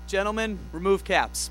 Gentlemen, remove caps.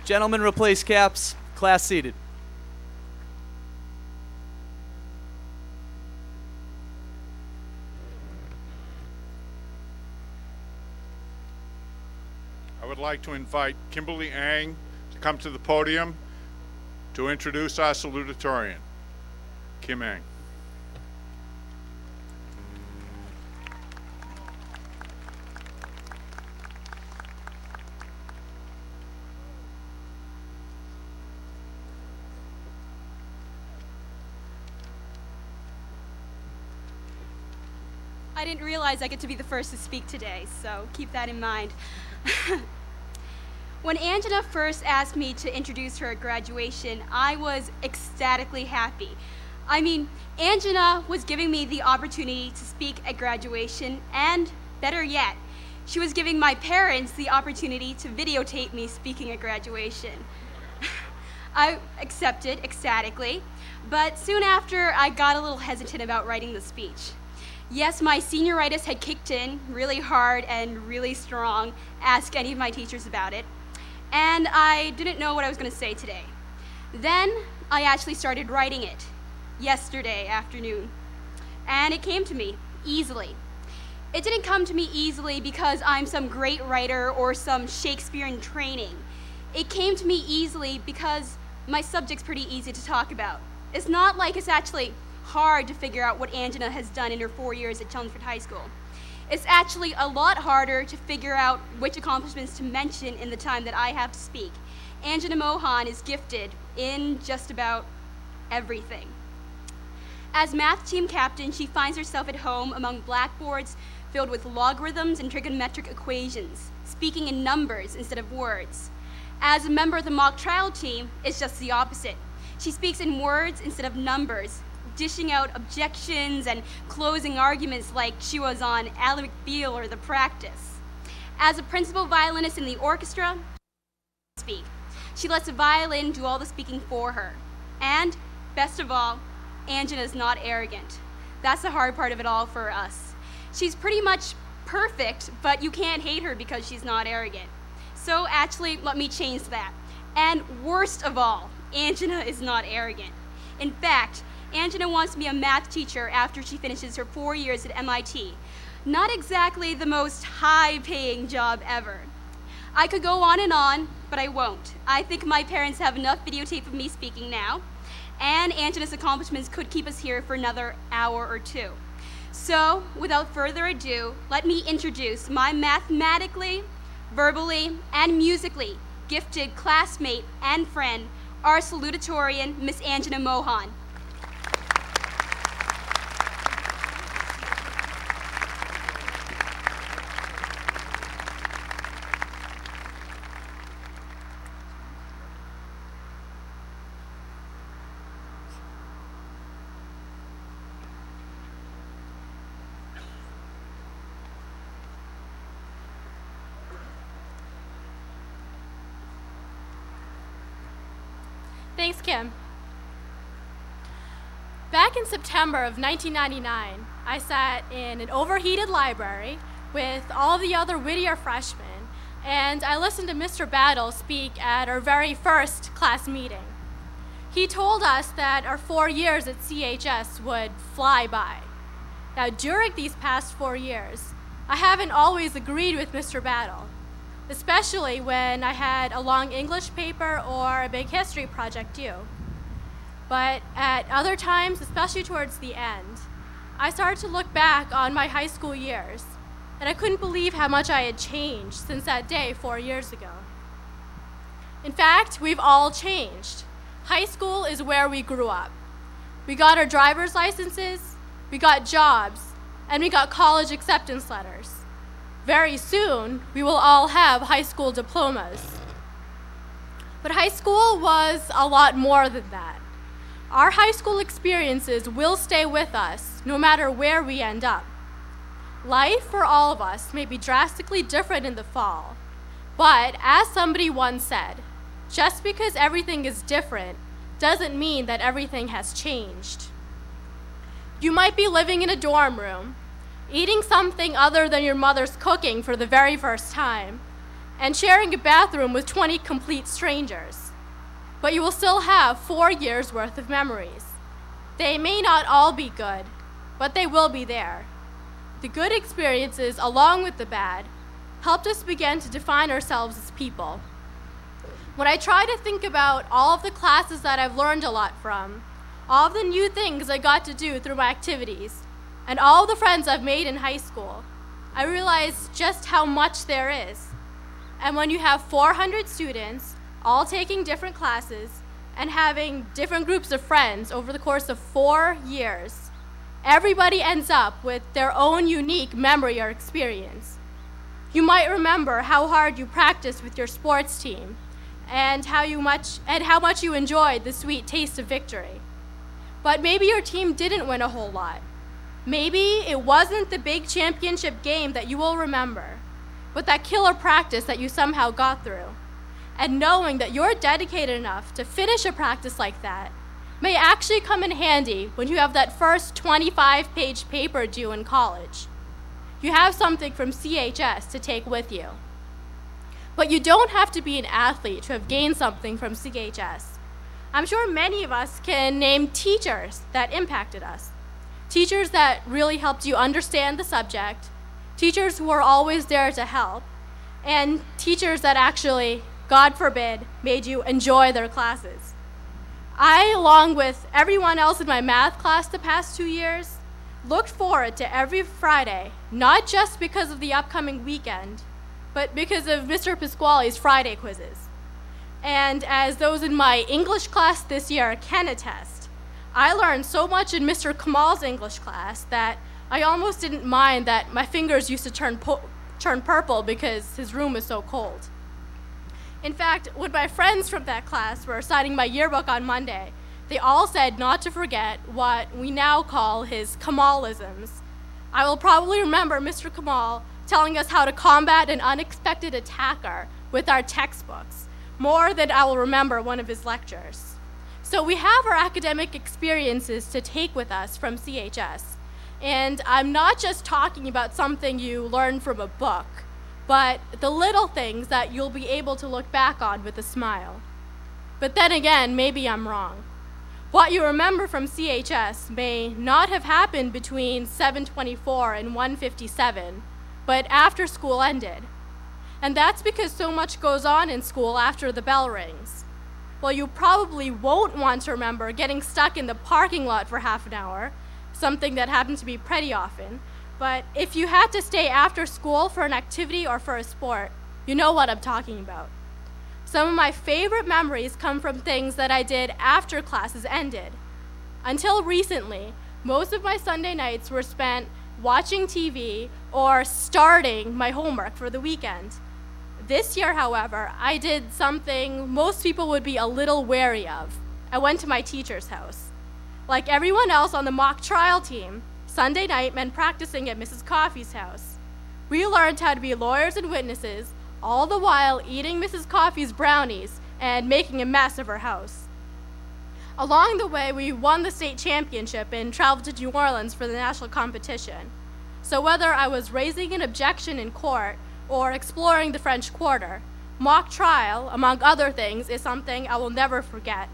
Gentlemen, replace caps. Class seated. I would like to invite Kimberly Ang to come to the podium to introduce our salutatorian. Kim Ang. I didn't realize I get to be the first to speak today, so keep that in mind. When Angela first asked me to introduce her at graduation, I was ecstatically happy. I mean, Angela was giving me the opportunity to speak at graduation, and better yet, she was giving my parents the opportunity to videotape me speaking at graduation. I accepted ecstatically, but soon after, I got a little hesitant about writing the speech. Yes, my senioritis had kicked in really hard and really strong. Ask any of my teachers about it. And I didn't know what I was going to say today. Then I actually started writing it yesterday afternoon. And it came to me easily. It didn't come to me easily because I'm some great writer or some Shakespearean training. It came to me easily because my subject's pretty easy to talk about. It's not like it's actually hard to figure out what Angela has done in her 4 years at Chelmsford High School. It's actually a lot harder to figure out which accomplishments to mention in the time that I have to speak. Angela Mohan is gifted in just about everything. As math team captain, she finds herself at home among blackboards filled with logarithms and trigonometric equations, speaking in numbers instead of words. As a member of the mock trial team, it's just the opposite. She speaks in words instead of numbers, dishing out objections and closing arguments like she was on Ally McBeal or The Practice. As a principal violinist in the orchestra, she speak. She lets the violin do all the speaking for her. And, best of all, Angela is not arrogant. That's the hard part of it all for us. She's pretty much perfect, but you can't hate her because she's not arrogant. So actually, let me change that. And worst of all, Angela is not arrogant. In fact, Angela wants to be a math teacher after she finishes her 4 years at MIT. Not exactly the most high-paying job ever. I could go on, but I won't. I think my parents have enough videotape of me speaking now, and Angela's accomplishments could keep us here for another hour or two. So, without further ado, let me introduce my mathematically, verbally, and musically gifted classmate and friend, our salutatorian, Miss Angela Mohan. Thanks, Kim. Back in September of 1999, I sat in an overheated library with all the other Whittier freshmen, and I listened to Mr. Battle speak at our very first class meeting. He told us that our 4 years at CHS would fly by. Now, during these past 4 years, I haven't always agreed with Mr. Battle, especially when I had a long English paper or a big history project due. But at other times, especially towards the end, I started to look back on my high school years, and I couldn't believe how much I had changed since that day 4 years ago. In fact, we've all changed. High school is where we grew up. We got our driver's licenses, we got jobs, and we got college acceptance letters. Very soon, we will all have high school diplomas. But high school was a lot more than that. Our high school experiences will stay with us no matter where we end up. Life for all of us may be drastically different in the fall, but as somebody once said, just because everything is different doesn't mean that everything has changed. You might be living in a dorm room, eating something other than your mother's cooking for the very first time, and sharing a bathroom with 20 complete strangers. But you will still have 4 years worth of memories. They may not all be good, but they will be there. The good experiences, along with the bad, helped us begin to define ourselves as people. When I try to think about all of the classes that I've learned a lot from, all of the new things I got to do through my activities, and all of the friends I've made in high school, I realize just how much there is. And when you have 400 students, all taking different classes and having different groups of friends over the course of 4 years, everybody ends up with their own unique memory or experience. You might remember how hard you practiced with your sports team and how much you enjoyed the sweet taste of victory. But maybe your team didn't win a whole lot. Maybe it wasn't the big championship game that you will remember, but that killer practice that you somehow got through. And knowing that you're dedicated enough to finish a practice like that may actually come in handy when you have that first 25-page paper due in college. You have something from CHS to take with you. But you don't have to be an athlete to have gained something from CHS. I'm sure many of us can name teachers that impacted us. Teachers that really helped you understand the subject, teachers who are always there to help, and teachers that actually, God forbid, made you enjoy their classes. I, along with everyone else in my math class the past 2 years, looked forward to every Friday, not just because of the upcoming weekend, but because of Mr. Pasquale's Friday quizzes. And as those in my English class this year can attest, I learned so much in Mr. Kamal's English class that I almost didn't mind that my fingers used to turn purple because his room was so cold. In fact, when my friends from that class were signing my yearbook on Monday, they all said not to forget what we now call his Kamalisms. I will probably remember Mr. Kamal telling us how to combat an unexpected attacker with our textbooks, more than I will remember one of his lectures. So we have our academic experiences to take with us from CHS. And I'm not just talking about something you learn from a book, but the little things that you'll be able to look back on with a smile. But then again, maybe I'm wrong. What you remember from CHS may not have happened between 7:24 and 1:57, but after school ended. And that's because so much goes on in school after the bell rings. Well, you probably won't want to remember getting stuck in the parking lot for half an hour, something that happened to be pretty often, but if you had to stay after school for an activity or for a sport, you know what I'm talking about. Some of my favorite memories come from things that I did after classes ended. Until recently, most of my Sunday nights were spent watching TV or starting my homework for the weekend. This year, however, I did something most people would be a little wary of. I went to my teacher's house. Like everyone else on the mock trial team, Sunday night meant practicing at Mrs. Coffey's house. We learned how to be lawyers and witnesses, all the while eating Mrs. Coffey's brownies and making a mess of her house. Along the way, we won the state championship and traveled to New Orleans for the national competition. So whether I was raising an objection in court or exploring the French Quarter, mock trial, among other things, is something I will never forget.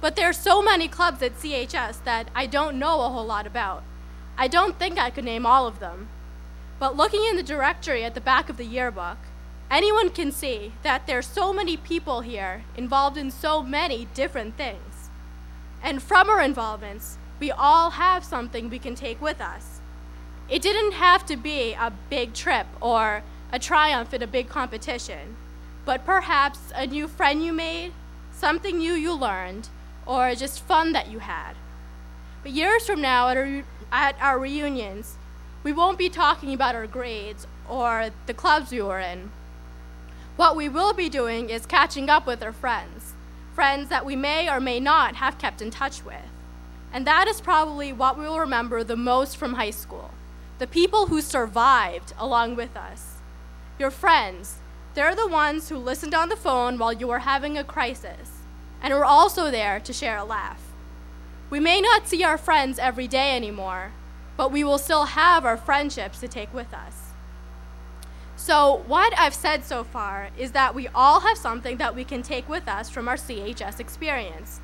But there are so many clubs at CHS that I don't know a whole lot about. I don't think I could name all of them. But looking in the directory at the back of the yearbook, anyone can see that there are so many people here involved in so many different things. And from our involvements, we all have something we can take with us. It didn't have to be a big trip or a triumph in a big competition, but perhaps a new friend you made, something new you learned, or just fun that you had. But years from now at our reunions, we won't be talking about our grades or the clubs we were in. What we will be doing is catching up with our friends that we may or may not have kept in touch with. And that is probably what we will remember the most from high school, the people who survived along with us. Your friends, they're the ones who listened on the phone while you were having a crisis, and were also there to share a laugh. We may not see our friends every day anymore, but we will still have our friendships to take with us. So what I've said so far is that we all have something that we can take with us from our CHS experience.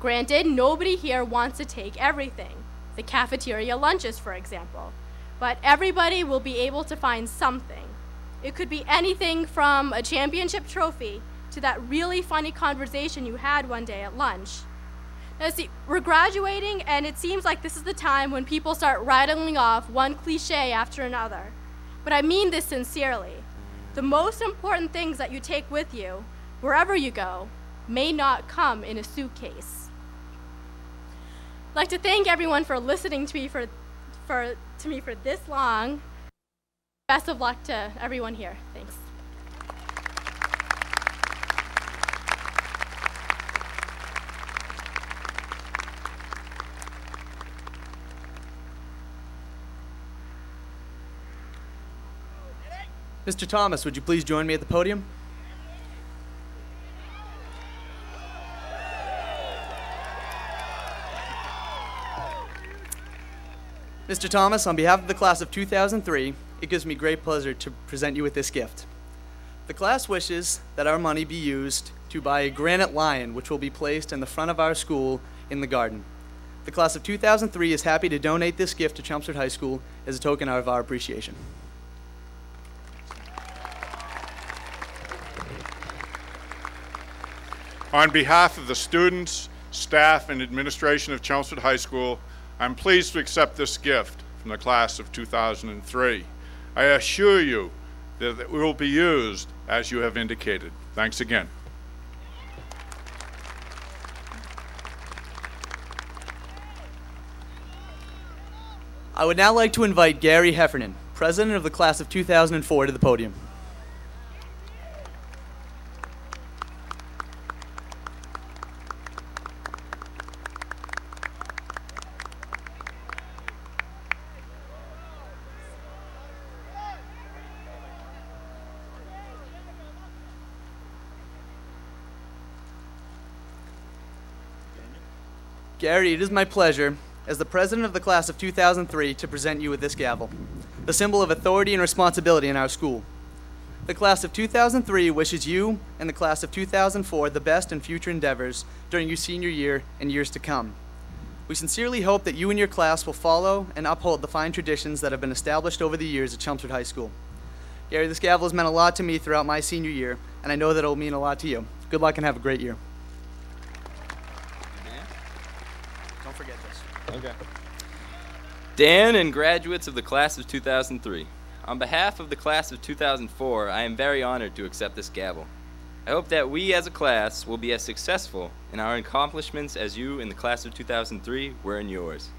Granted, nobody here wants to take everything, the cafeteria lunches, for example, but everybody will be able to find something. It could be anything from a championship trophy to that really funny conversation you had one day at lunch. Now see, we're graduating, and it seems like this is the time when people start rattling off one cliche after another. But I mean this sincerely. The most important things that you take with you, wherever you go, may not come in a suitcase. I'd like to thank everyone for listening to me for this long. Best of luck to everyone here. Thanks. Mr. Thomas, would you please join me at the podium? Mr. Thomas, on behalf of the class of 2003, it gives me great pleasure to present you with this gift. The class wishes that our money be used to buy a granite lion, which will be placed in the front of our school in the garden. The class of 2003 is happy to donate this gift to Chelmsford High School as a token of our appreciation. On behalf of the students, staff, and administration of Chelmsford High School, I'm pleased to accept this gift from the class of 2003. I assure you that it will be used as you have indicated. Thanks again. I would now like to invite Gary Heffernan, president of the class of 2004, to the podium. Gary, it is my pleasure, as the president of the class of 2003, to present you with this gavel, the symbol of authority and responsibility in our school. The class of 2003 wishes you and the class of 2004 the best in future endeavors during your senior year and years to come. We sincerely hope that you and your class will follow and uphold the fine traditions that have been established over the years at Chelmsford High School. Gary, this gavel has meant a lot to me throughout my senior year, and I know that it will mean a lot to you. Good luck and have a great year. Don't forget this. Okay. Dan and graduates of the class of 2003. On behalf of the class of 2004, I am very honored to accept this gavel. I hope that we as a class will be as successful in our accomplishments as you in the class of 2003 were in yours.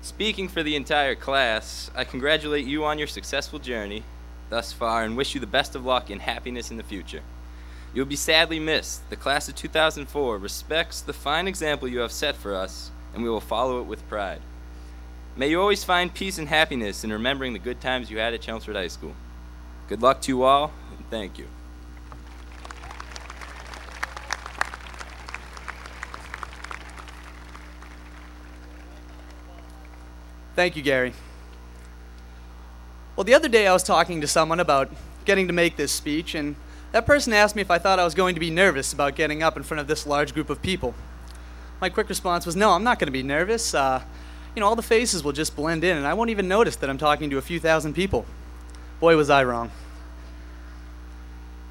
Speaking for the entire class, I congratulate you on your successful journey thus far and wish you the best of luck and happiness in the future. You will be sadly missed. The class of 2004 respects the fine example you have set for us, and we will follow it with pride. May you always find peace and happiness in remembering the good times you had at Chelmsford High School. Good luck to you all, and thank you. Thank you, Gary. Well, the other day I was talking to someone about getting to make this speech, and that person asked me if I thought I was going to be nervous about getting up in front of this large group of people. My quick response was, no, I'm not going to be nervous. All the faces will just blend in, and I won't even notice that I'm talking to a few thousand people. Boy, was I wrong.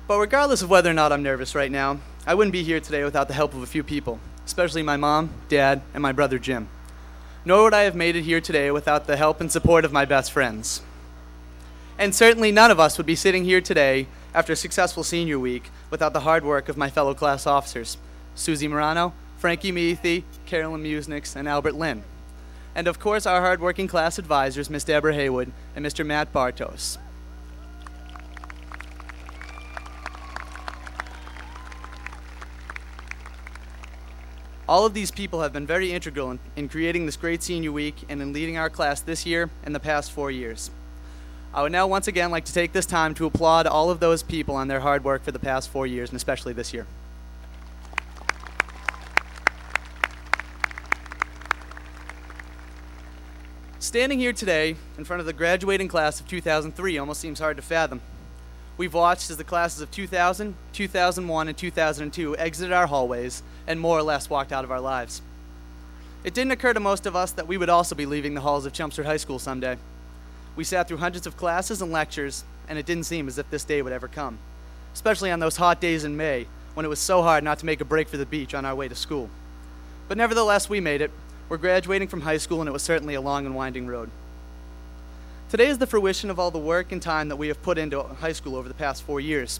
But regardless of whether or not I'm nervous right now, I wouldn't be here today without the help of a few people, especially my mom, dad, and my brother Jim. Nor would I have made it here today without the help and support of my best friends. And certainly none of us would be sitting here today after a successful senior week without the hard work of my fellow class officers, Susie Morano, Frankie Meathy, Carolyn Musnix, and Albert Lynn. And of course our hard-working class advisors, Ms. Deborah Haywood and Mr. Matt Bartos. All of these people have been very integral in creating this great senior week and in leading our class this year and the past 4 years. I would now once again like to take this time to applaud all of those people on their hard work for the past 4 years, and especially this year. Standing here today in front of the graduating class of 2003 almost seems hard to fathom. We've watched as the classes of 2000, 2001, and 2002 exited our hallways and more or less walked out of our lives. It didn't occur to most of us that we would also be leaving the halls of Chelmsford High School someday. We sat through hundreds of classes and lectures, and it didn't seem as if this day would ever come, especially on those hot days in May when it was so hard not to make a break for the beach on our way to school. But nevertheless, we made it. We're graduating from high school, and it was certainly a long and winding road. Today is the fruition of all the work and time that we have put into high school over the past 4 years.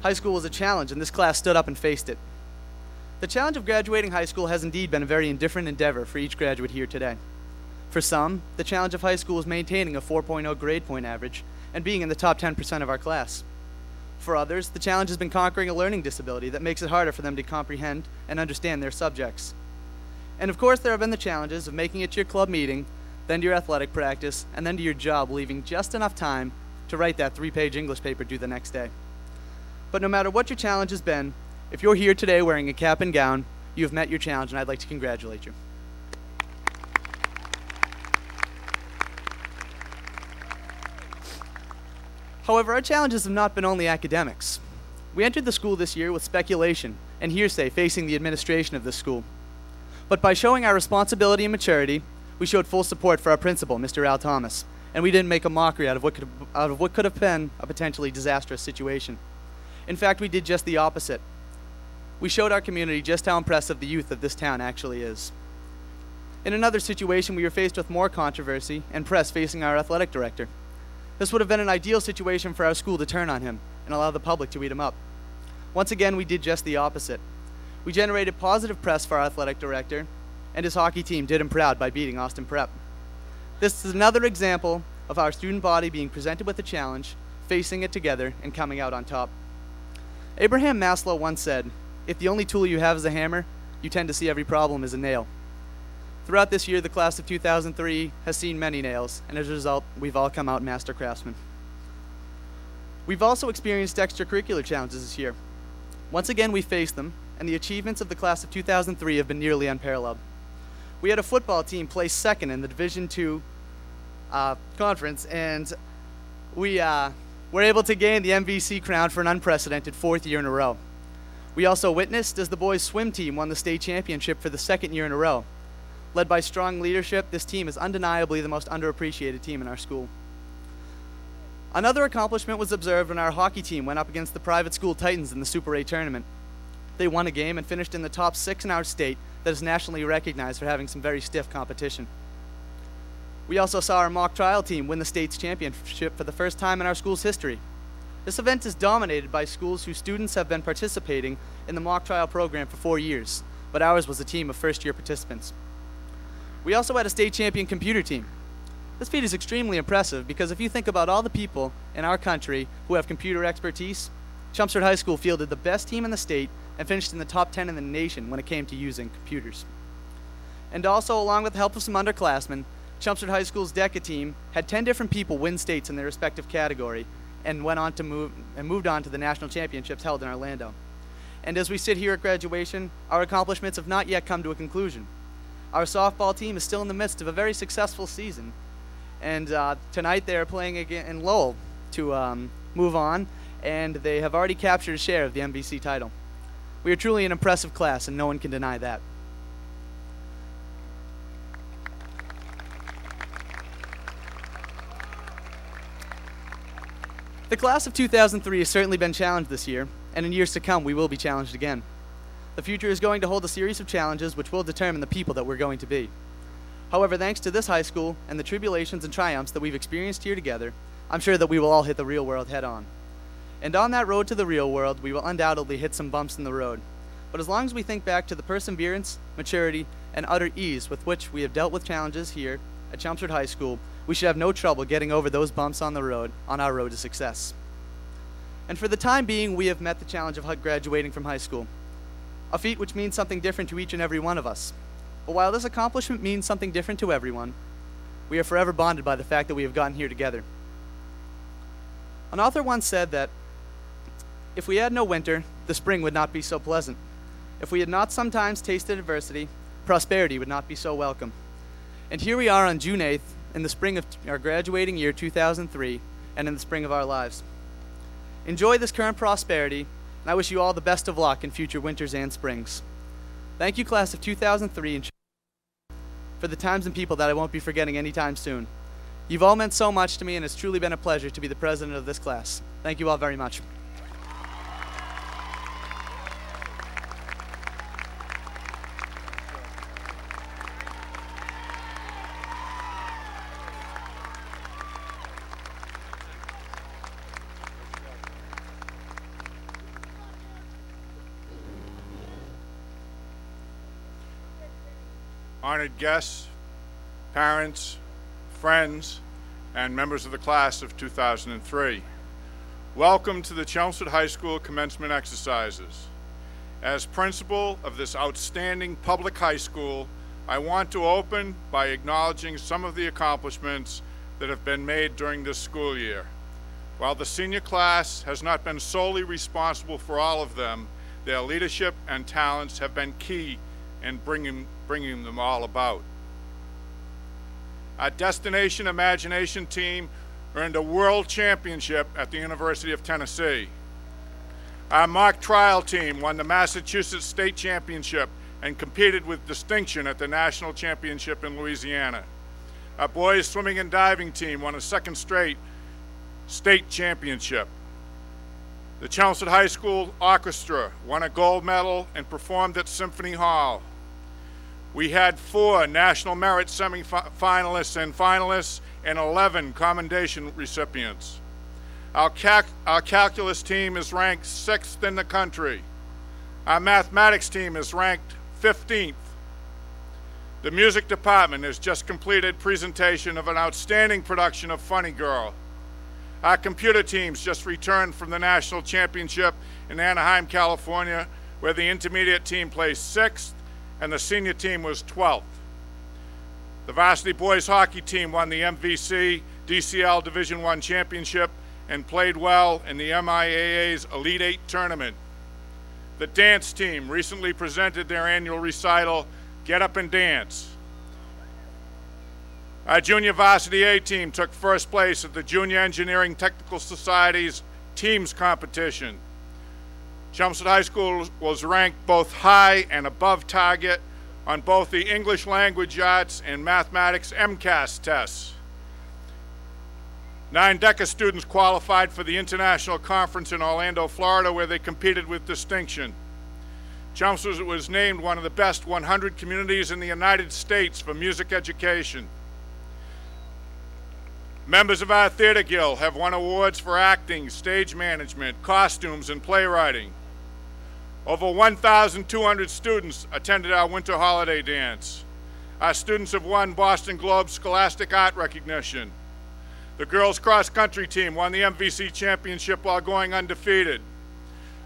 High school was a challenge, and this class stood up and faced it. The challenge of graduating high school has indeed been a very different endeavor for each graduate here today. For some, the challenge of high school is maintaining a 4.0 grade point average and being in the top 10% of our class. For others, the challenge has been conquering a learning disability that makes it harder for them to comprehend and understand their subjects. And of course, there have been the challenges of making it to your club meeting, then to your athletic practice, and then to your job, leaving just enough time to write that 3-page English paper due the next day. But no matter what your challenge has been, if you're here today wearing a cap and gown, you have met your challenge, and I'd like to congratulate you. However, our challenges have not been only academics. We entered the school this year with speculation and hearsay facing the administration of this school. But by showing our responsibility and maturity, we showed full support for our principal, Mr. Al Thomas, and we didn't make a mockery out of what could have been a potentially disastrous situation. In fact, we did just the opposite. We showed our community just how impressive the youth of this town actually is. In another situation, we were faced with more controversy and press facing our athletic director. This would have been an ideal situation for our school to turn on him and allow the public to eat him up. Once again, we did just the opposite. We generated positive press for our athletic director, and his hockey team did him proud by beating Austin Prep. This is another example of our student body being presented with a challenge, facing it together, and coming out on top. Abraham Maslow once said, "If the only tool you have is a hammer, you tend to see every problem as a nail." Throughout this year, the class of 2003 has seen many nails, and as a result, we've all come out master craftsmen. We've also experienced extracurricular challenges this year. Once again, we faced them, and the achievements of the class of 2003 have been nearly unparalleled. We had a football team place second in the Division II conference, and we were able to gain the MVC crown for an unprecedented 4th year in a row. We also witnessed as the boys' swim team won the state championship for the 2nd year in a row. Led by strong leadership, this team is undeniably the most underappreciated team in our school. Another accomplishment was observed when our hockey team went up against the private school Titans in the Super 8 tournament. They won a game and finished in the top 6 in our state that is nationally recognized for having some very stiff competition. We also saw our mock trial team win the state's championship for the first time in our school's history. This event is dominated by schools whose students have been participating in the mock trial program for 4 years, but ours was a team of first-year participants. We also had a state champion computer team. This feat is extremely impressive because if you think about all the people in our country who have computer expertise, Chelmsford High School fielded the best team in the state and finished in the top 10 in the nation when it came to using computers. And also, along with the help of some underclassmen, Chelmsford High School's DECA team had 10 different people win states in their respective category and moved on to the national championships held in Orlando. And as we sit here at graduation, our accomplishments have not yet come to a conclusion. Our softball team is still in the midst of a very successful season. And tonight they are playing again in Lowell to move on, and they have already captured a share of the MVC title. We are truly an impressive class, and no one can deny that. The class of 2003 has certainly been challenged this year, and in years to come we will be challenged again. The future is going to hold a series of challenges which will determine the people that we're going to be. However, thanks to this high school and the tribulations and triumphs that we've experienced here together, I'm sure that we will all hit the real world head on. And on that road to the real world, we will undoubtedly hit some bumps in the road. But as long as we think back to the perseverance, maturity, and utter ease with which we have dealt with challenges here at Chelmsford High School, we should have no trouble getting over those bumps on the road, on our road to success. And for the time being, we have met the challenge of graduating from high school, a feat which means something different to each and every one of us. But while this accomplishment means something different to everyone, we are forever bonded by the fact that we have gotten here together. An author once said that if we had no winter, the spring would not be so pleasant. If we had not sometimes tasted adversity, prosperity would not be so welcome. And here we are on June 8th, in the spring of our graduating year 2003, and in the spring of our lives. Enjoy this current prosperity, and I wish you all the best of luck in future winters and springs. Thank you, class of 2003, and for the times and people that I won't be forgetting anytime soon. You've all meant so much to me, and it's truly been a pleasure to be the president of this class. Thank you all very much. Honored guests, parents, friends, and members of the class of 2003. Welcome to the Chelmsford High School commencement exercises. As principal of this outstanding public high school, I want to open by acknowledging some of the accomplishments that have been made during this school year. While the senior class has not been solely responsible for all of them, their leadership and talents have been key in bringing them all about. Our Destination Imagination team earned a world championship at the University of Tennessee. Our mock trial team won the Massachusetts State Championship and competed with distinction at the National Championship in Louisiana. Our boys swimming and diving team won a second straight state championship. The Chelmsford High School Orchestra won a gold medal and performed at Symphony Hall. We had 4 National Merit semifinalists and finalists and 11 commendation recipients. Our calculus team is ranked 6th in the country. Our mathematics team is ranked 15th. The music department has just completed presentation of an outstanding production of Funny Girl. Our computer teams just returned from the national championship in Anaheim, California, where the intermediate team placed 6th and the senior team was 12th. The varsity boys hockey team won the MVC DCL Division I championship and played well in the MIAA's Elite 8 tournament. The dance team recently presented their annual recital, Get Up and Dance. Our junior varsity A team took first place at the Junior Engineering Technical Society's teams competition. Chelmsford High School was ranked both high and above target on both the English Language Arts and Mathematics MCAS tests. 9 DECA students qualified for the International Conference in Orlando, Florida, where they competed with distinction. Chelmsford was named one of the best 100 communities in the United States for music education. Members of our Theater Guild have won awards for acting, stage management, costumes, and playwriting. Over 1,200 students attended our winter holiday dance. Our students have won Boston Globe Scholastic Art Recognition. The girls' cross-country team won the MVC championship while going undefeated.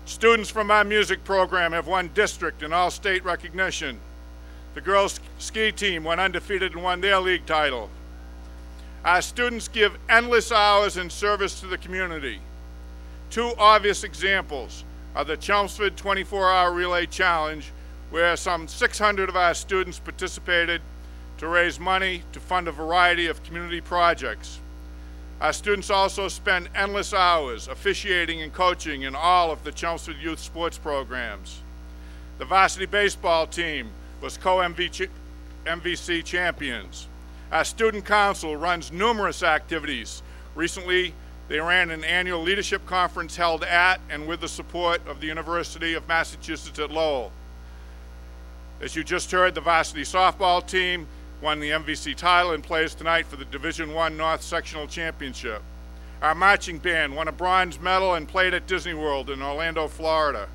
Students from our music program have won district and all-state recognition. The girls' ski team went undefeated and won their league title. Our students give endless hours in service to the community. 2 obvious examples are the Chelmsford 24-Hour Relay Challenge, where some 600 of our students participated to raise money to fund a variety of community projects. Our students also spend endless hours officiating and coaching in all of the Chelmsford Youth Sports programs. The varsity baseball team was co-MVC champions. Our student council runs numerous activities. Recently, they ran an annual leadership conference held at and with the support of the University of Massachusetts at Lowell. As you just heard, the varsity softball team won the MVC title and plays tonight for the Division I North Sectional Championship. Our marching band won a bronze medal and played at Disney World in Orlando, Florida.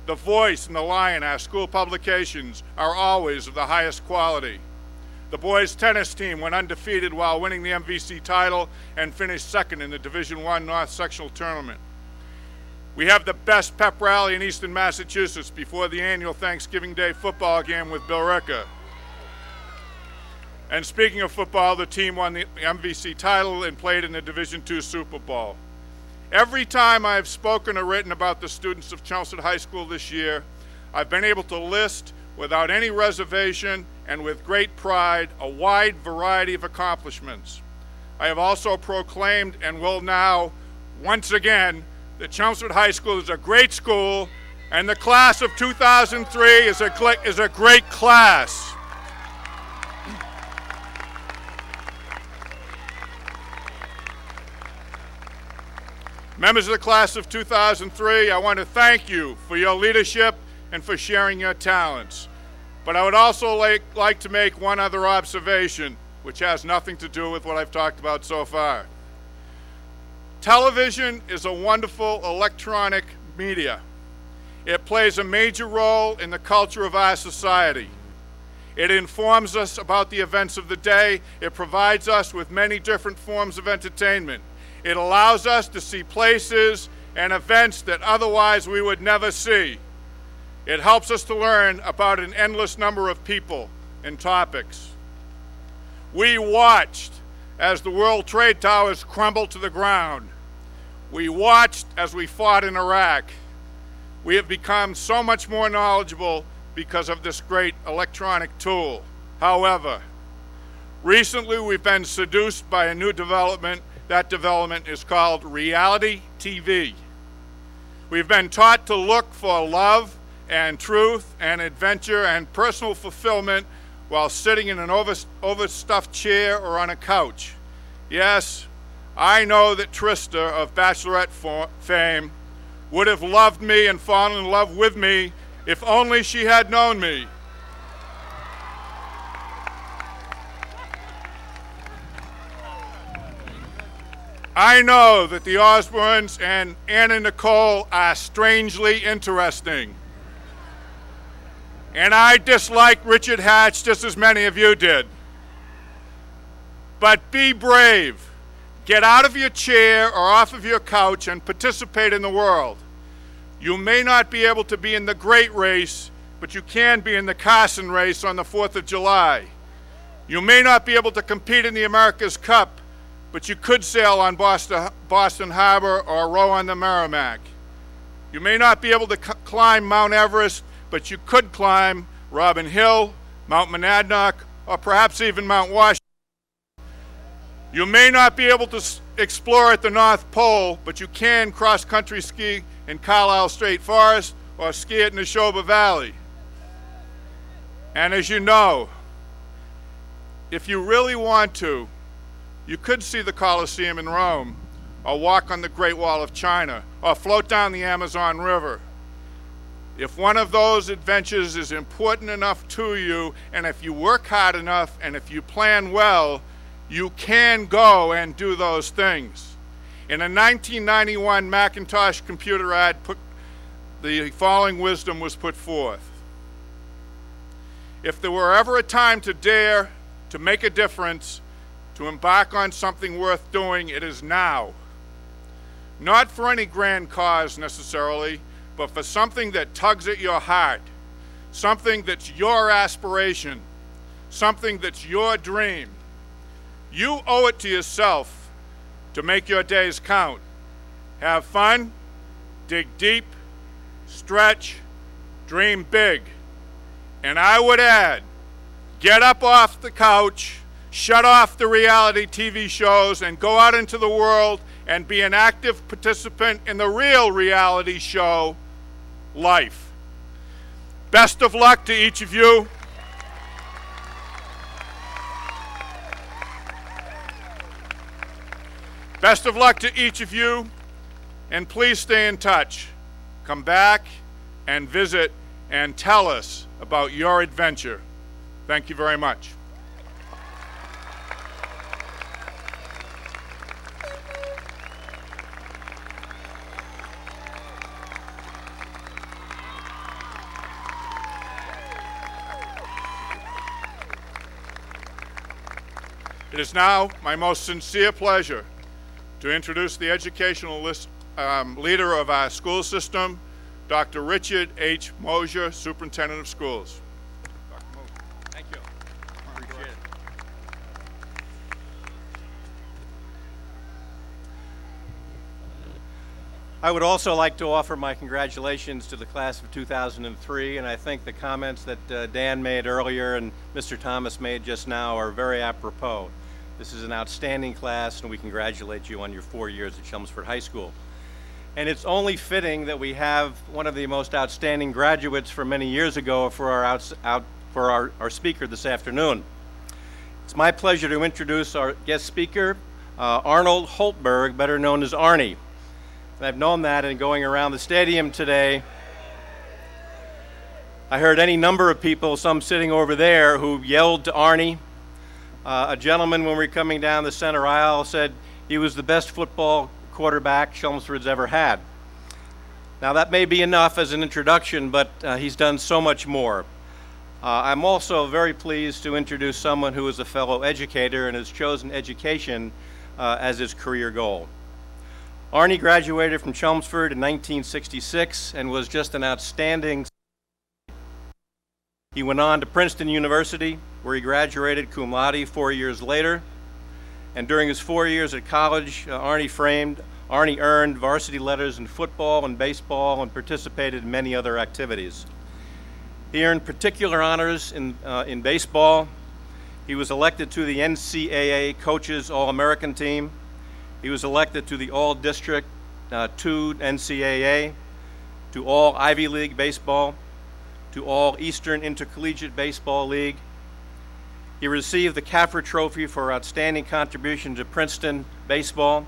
The Voice and the Lion, our school publications, are always of the highest quality. The boys tennis team went undefeated while winning the MVC title and finished second in the Division I North Sectional Tournament. We have the best pep rally in Eastern Massachusetts before the annual Thanksgiving Day football game with Bill Ricka. And speaking of football, the team won the MVC title and played in the Division II Super Bowl. Every time I've spoken or written about the students of Chelmsford High School this year, I've been able to list without any reservation and with great pride a wide variety of accomplishments. I have also proclaimed and will now, once again, that Chelmsford High School is a great school and the class of 2003 is a great class. Members of the class of 2003, I want to thank you for your leadership and for sharing your talents. But I would also like to make one other observation, which has nothing to do with what I've talked about so far. Television is a wonderful electronic media. It plays a major role in the culture of our society. It informs us about the events of the day. It provides us with many different forms of entertainment. It allows us to see places and events that otherwise we would never see. It helps us to learn about an endless number of people and topics. We watched as the World Trade Towers crumbled to the ground. We watched as we fought in Iraq. We have become so much more knowledgeable because of this great electronic tool. However, recently we've been seduced by a new development. That development is called reality TV. We've been taught to look for love and truth and adventure and personal fulfillment while sitting in an overstuffed chair or on a couch. Yes, I know that Trista of Bachelorette fame would have loved me and fallen in love with me if only she had known me. I know that the Osbournes and Anna Nicole are strangely interesting. And I dislike Richard Hatch just as many of you did. But be brave. Get out of your chair or off of your couch and participate in the world. You may not be able to be in the great race, but you can be in the Carson race on the 4th of July. You may not be able to compete in the America's Cup, but you could sail on Boston Harbor or row on the Merrimack. You may not be able to climb Mount Everest, but you could climb Robin Hill, Mount Monadnock, or perhaps even Mount Washington. You may not be able to explore at the North Pole, but you can cross-country ski in Carlisle State Forest or ski at Neshoba Valley. And as you know, if you really want to, you could see the Colosseum in Rome, or walk on the Great Wall of China, or float down the Amazon River. If one of those adventures is important enough to you, and if you work hard enough, and if you plan well, you can go and do those things. In a 1991 Macintosh computer ad, the following wisdom was put forth. If there were ever a time to dare to make a difference, to embark on something worth doing, it is now. Not for any grand cause necessarily, but for something that tugs at your heart, something that's your aspiration, something that's your dream. You owe it to yourself to make your days count. Have fun, dig deep, stretch, dream big. And I would add, get up off the couch, shut off the reality TV shows, and go out into the world and be an active participant in the real reality show, life. Best of luck to each of you. Best of luck to each of you, and please stay in touch. Come back and visit and tell us about your adventure. Thank you very much. It is now my most sincere pleasure to introduce the educational leader of our school system, Dr. Richard H. Mosier, Superintendent of Schools. Dr. Mosier. Thank you. Appreciate it. I would also like to offer my congratulations to the class of 2003, and I think the comments that Dan made earlier and Mr. Thomas made just now are very apropos. This is an outstanding class, and we congratulate you on your 4 years at Chelmsford High School. And it's only fitting that we have one of the most outstanding graduates from many years ago for our speaker this afternoon. It's my pleasure to introduce our guest speaker, Arnold Holtberg, better known as Arnie. And I've known that in going around the stadium today. I heard any number of people, some sitting over there, who yelled to Arnie. A gentleman, when we were coming down the center aisle, said he was the best football quarterback Chelmsford's ever had. Now that may be enough as an introduction, but he's done so much more. I'm also very pleased to introduce someone who is a fellow educator and has chosen education as his career goal. Arnie graduated from Chelmsford in 1966 and was just an outstanding. He went on to Princeton University, where he graduated cum laude 4 years later. And during his 4 years at college, Arnie earned varsity letters in football and baseball and participated in many other activities. He earned particular honors in baseball. He was elected to the NCAA Coaches All-American Team. He was elected to the All-District 2 NCAA, to All Ivy League Baseball, to All Eastern Intercollegiate Baseball League. He received the Caffer Trophy for outstanding contribution to Princeton baseball,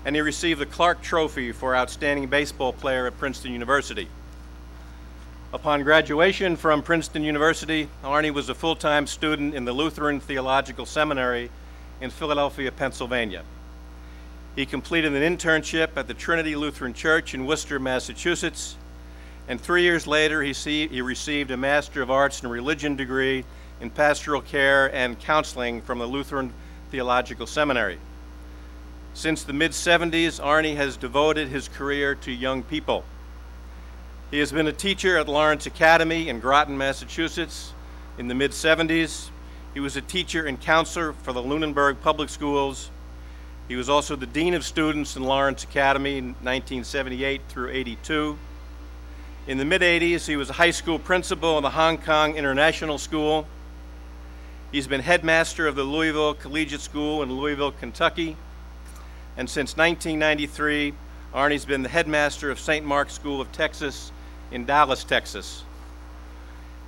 and he received the Clark Trophy for outstanding baseball player at Princeton University. Upon graduation from Princeton University, Arnie was a full-time student in the Lutheran Theological Seminary in Philadelphia, Pennsylvania. He completed an internship at the Trinity Lutheran Church in Worcester, Massachusetts, and 3 years later he received a Master of Arts in Religion degree in Pastoral Care and Counseling from the Lutheran Theological Seminary. Since the mid-70s, Arnie has devoted his career to young people. He has been a teacher at Lawrence Academy in Groton, Massachusetts. In the mid-70s, he was a teacher and counselor for the Lunenburg Public Schools. He was also the Dean of Students in Lawrence Academy in 1978 through 82. In the mid-80s, he was a high school principal in the Hong Kong International School. He's been headmaster of the Louisville Collegiate School in Louisville, Kentucky. And since 1993, Arnie's been the headmaster of St. Mark's School of Texas in Dallas, Texas.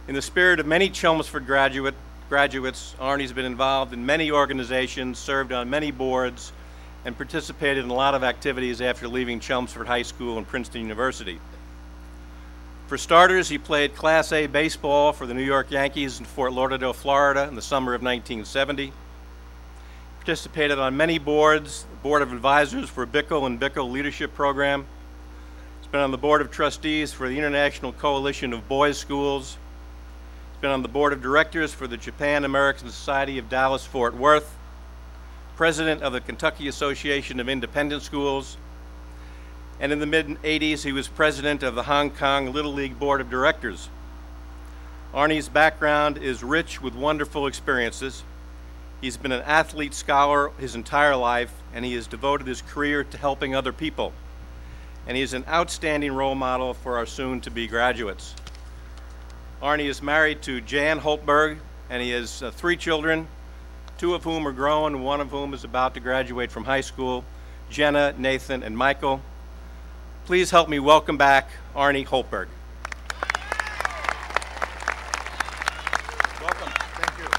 In the spirit of many Chelmsford graduates, Arnie's been involved in many organizations, served on many boards, and participated in a lot of activities after leaving Chelmsford High School and Princeton University. For starters, he played Class A baseball for the New York Yankees in Fort Lauderdale, Florida in the summer of 1970. Participated on many boards, Board of Advisors for Bickle and Bickle Leadership Program. He's been on the Board of Trustees for the International Coalition of Boys Schools. He's been on the Board of Directors for the Japan American Society of Dallas-Fort Worth, President of the Kentucky Association of Independent Schools, and in the mid-80s, he was president of the Hong Kong Little League Board of Directors. Arnie's background is rich with wonderful experiences. He's been an athlete scholar his entire life, and he has devoted his career to helping other people. And he is an outstanding role model for our soon-to-be graduates. Arnie is married to Jan Holtberg, and he has 3 children, 2 of whom are grown, 1 of whom is about to graduate from high school, Jenna, Nathan, and Michael. Please help me welcome back Arnie Holtberg. Welcome. Thank you.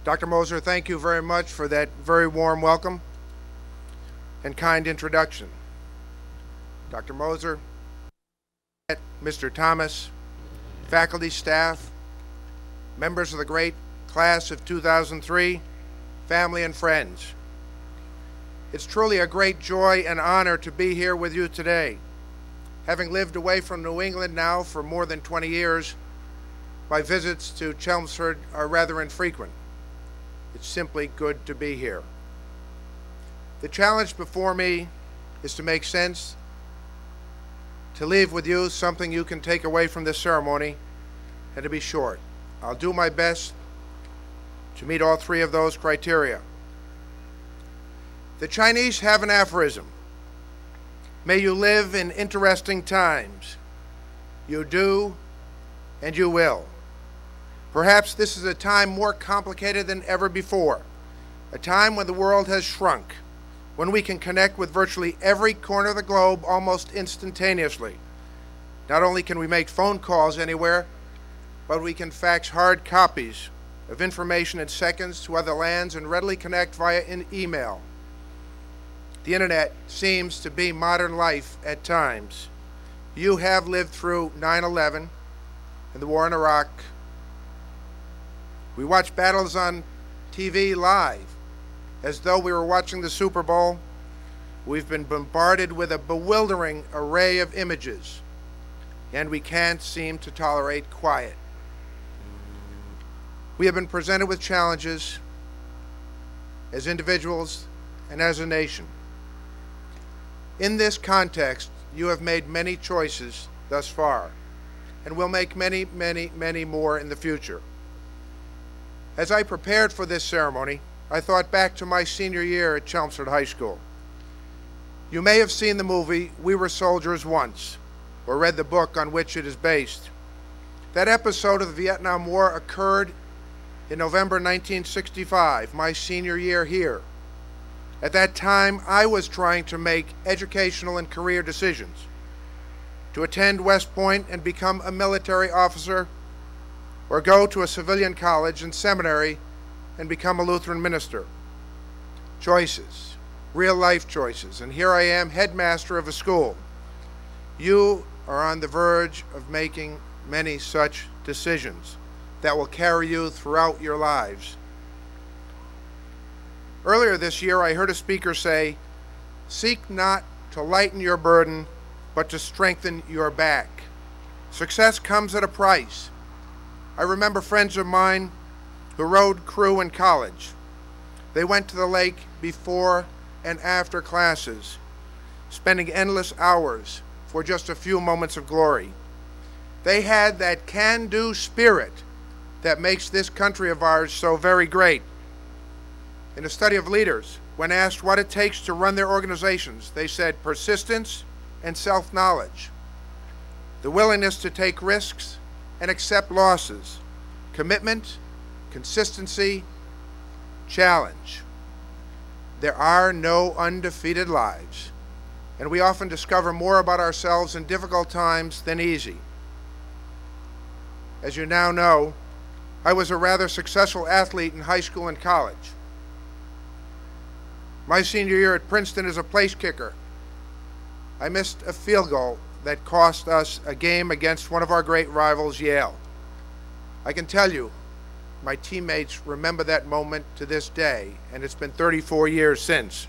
Dr. Moser, thank you very much for that very warm welcome and kind introduction. Dr. Moser, Mr. Thomas, faculty, staff, members of the great class of 2003, family and friends. It's truly a great joy and honor to be here with you today. Having lived away from New England now for more than 20 years, my visits to Chelmsford are rather infrequent. It's simply good to be here. The challenge before me is to make sense, to leave with you something you can take away from this ceremony, and to be short. I'll do my best to meet all 3 of those criteria. The Chinese have an aphorism: may you live in interesting times. You do, and you will. Perhaps this is a time more complicated than ever before, a time when the world has shrunk, when we can connect with virtually every corner of the globe almost instantaneously. Not only can we make phone calls anywhere, but we can fax hard copies of information in seconds to other lands and readily connect via email. The internet seems to be modern life at times. You have lived through 9/11 and the war in Iraq. We watch battles on TV live as though we were watching the Super Bowl. We've been bombarded with a bewildering array of images, and we can't seem to tolerate quiet. We have been presented with challenges as individuals and as a nation. In this context, you have made many choices thus far, and will make many, many, many more in the future. As I prepared for this ceremony, I thought back to my senior year at Chelmsford High School. You may have seen the movie We Were Soldiers Once, or read the book on which it is based. That episode of the Vietnam War occurred in November 1965, my senior year here. At that time, I was trying to make educational and career decisions, to attend West Point and become a military officer, or go to a civilian college and seminary and become a Lutheran minister. Choices, real life choices, and here I am, headmaster of a school. You are on the verge of making many such decisions that will carry you throughout your lives. Earlier this year, I heard a speaker say, "Seek not to lighten your burden, but to strengthen your back." Success comes at a price. I remember friends of mine who rowed crew in college. They went to the lake before and after classes, spending endless hours for just a few moments of glory. They had that can-do spirit that makes this country of ours so very great. In a study of leaders, when asked what it takes to run their organizations, they said persistence and self-knowledge, the willingness to take risks and accept losses, commitment, consistency, challenge. There are no undefeated lives, and we often discover more about ourselves in difficult times than easy. As you now know, I was a rather successful athlete in high school and college. My senior year at Princeton as a place kicker, I missed a field goal that cost us a game against one of our great rivals, Yale. I can tell you, my teammates remember that moment to this day, and it's been 34 years since.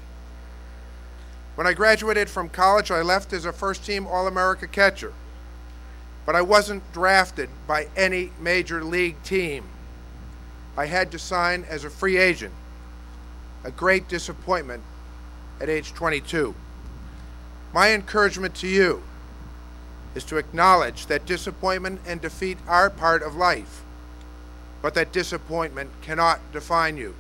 When I graduated from college, I left as a first-team All-America catcher, but I wasn't drafted by any major league team. I had to sign as a free agent, a great disappointment at age 22. My encouragement to you is to acknowledge that disappointment and defeat are part of life, but that disappointment cannot define you.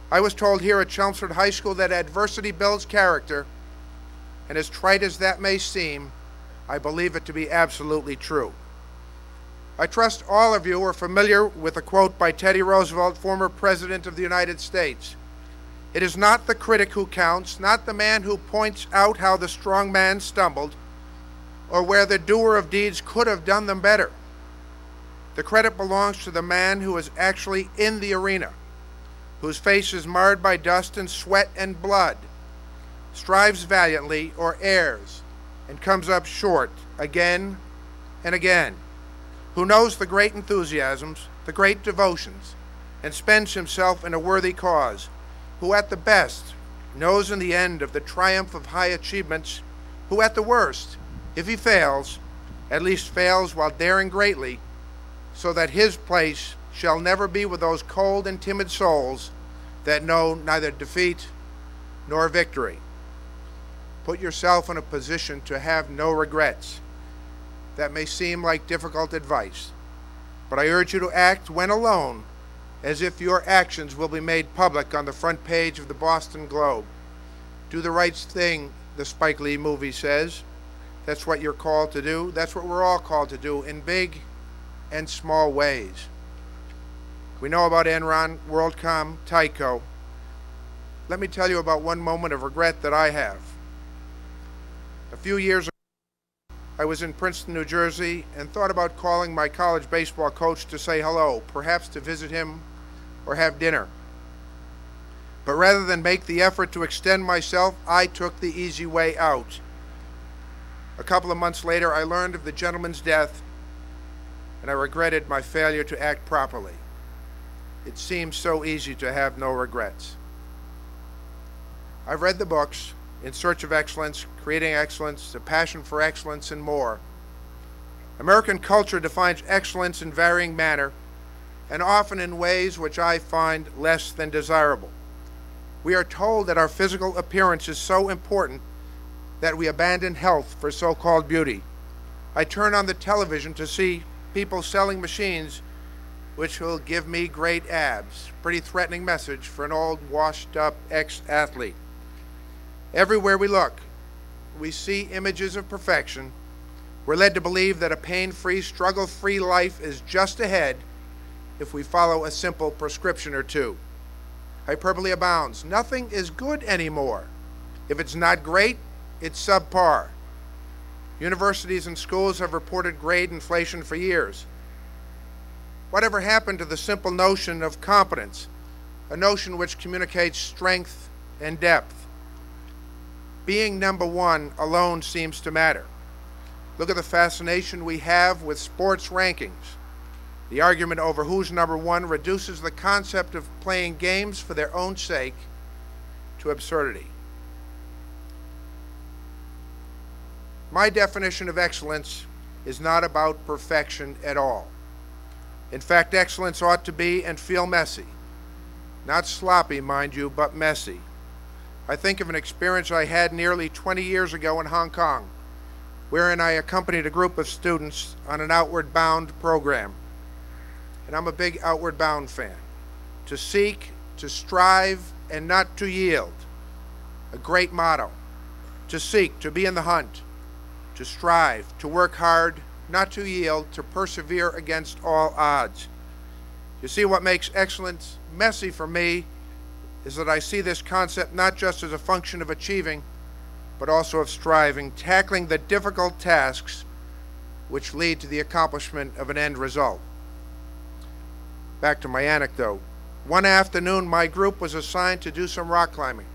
I was told here at Chelmsford High School that adversity builds character, and as trite as that may seem, I believe it to be absolutely true. I trust all of you are familiar with a quote by Teddy Roosevelt, former President of the United States. It is not the critic who counts, not the man who points out how the strong man stumbled, or where the doer of deeds could have done them better. The credit belongs to the man who is actually in the arena, whose face is marred by dust and sweat and blood, strives valiantly or errs, and comes up short again and again, who knows the great enthusiasms, the great devotions, and spends himself in a worthy cause, who at the best knows in the end of the triumph of high achievements, who at the worst, if he fails, at least fails while daring greatly, so that his place shall never be with those cold and timid souls that know neither defeat nor victory. Put yourself in a position to have no regrets. That may seem like difficult advice, but I urge you to act when alone as if your actions will be made public on the front page of the Boston Globe. Do the right thing, the Spike Lee movie says. That's what you're called to do. That's what we're all called to do in big and small ways. We know about Enron, WorldCom, Tyco. Let me tell you about one moment of regret that I have. A few years ago, I was in Princeton, New Jersey, and thought about calling my college baseball coach to say hello, perhaps to visit him or have dinner. But rather than make the effort to extend myself, I took the easy way out. A couple of months later, I learned of the gentleman's death, and I regretted my failure to act properly. It seems so easy to have no regrets. I've read the books, In Search of Excellence, Creating Excellence, The Passion for Excellence, and more. American culture defines excellence in varying manner, and often in ways which I find less than desirable. We are told that our physical appearance is so important that we abandon health for so-called beauty. I turn on the television to see people selling machines which will give me great abs. Pretty threatening message for an old, washed-up ex-athlete. Everywhere we look, we see images of perfection. We're led to believe that a pain-free, struggle-free life is just ahead if we follow a simple prescription or two. Hyperbole abounds. Nothing is good anymore. If it's not great, it's subpar. Universities and schools have reported grade inflation for years. Whatever happened to the simple notion of competence, a notion which communicates strength and depth? Being number one alone seems to matter. Look at the fascination we have with sports rankings. The argument over who's number one reduces the concept of playing games for their own sake to absurdity. My definition of excellence is not about perfection at all. In fact, excellence ought to be and feel messy. Not sloppy, mind you, but messy. I think of an experience I had nearly 20 years ago in Hong Kong, wherein I accompanied a group of students on an Outward Bound program. And I'm a big Outward Bound fan. To seek, to strive, and not to yield. A great motto. To seek, to be in the hunt. To strive, to work hard, not to yield, to persevere against all odds. You see, what makes excellence messy for me is that I see this concept not just as a function of achieving, but also of striving, tackling the difficult tasks which lead to the accomplishment of an end result. Back to my anecdote. One afternoon, my group was assigned to do some rock climbing.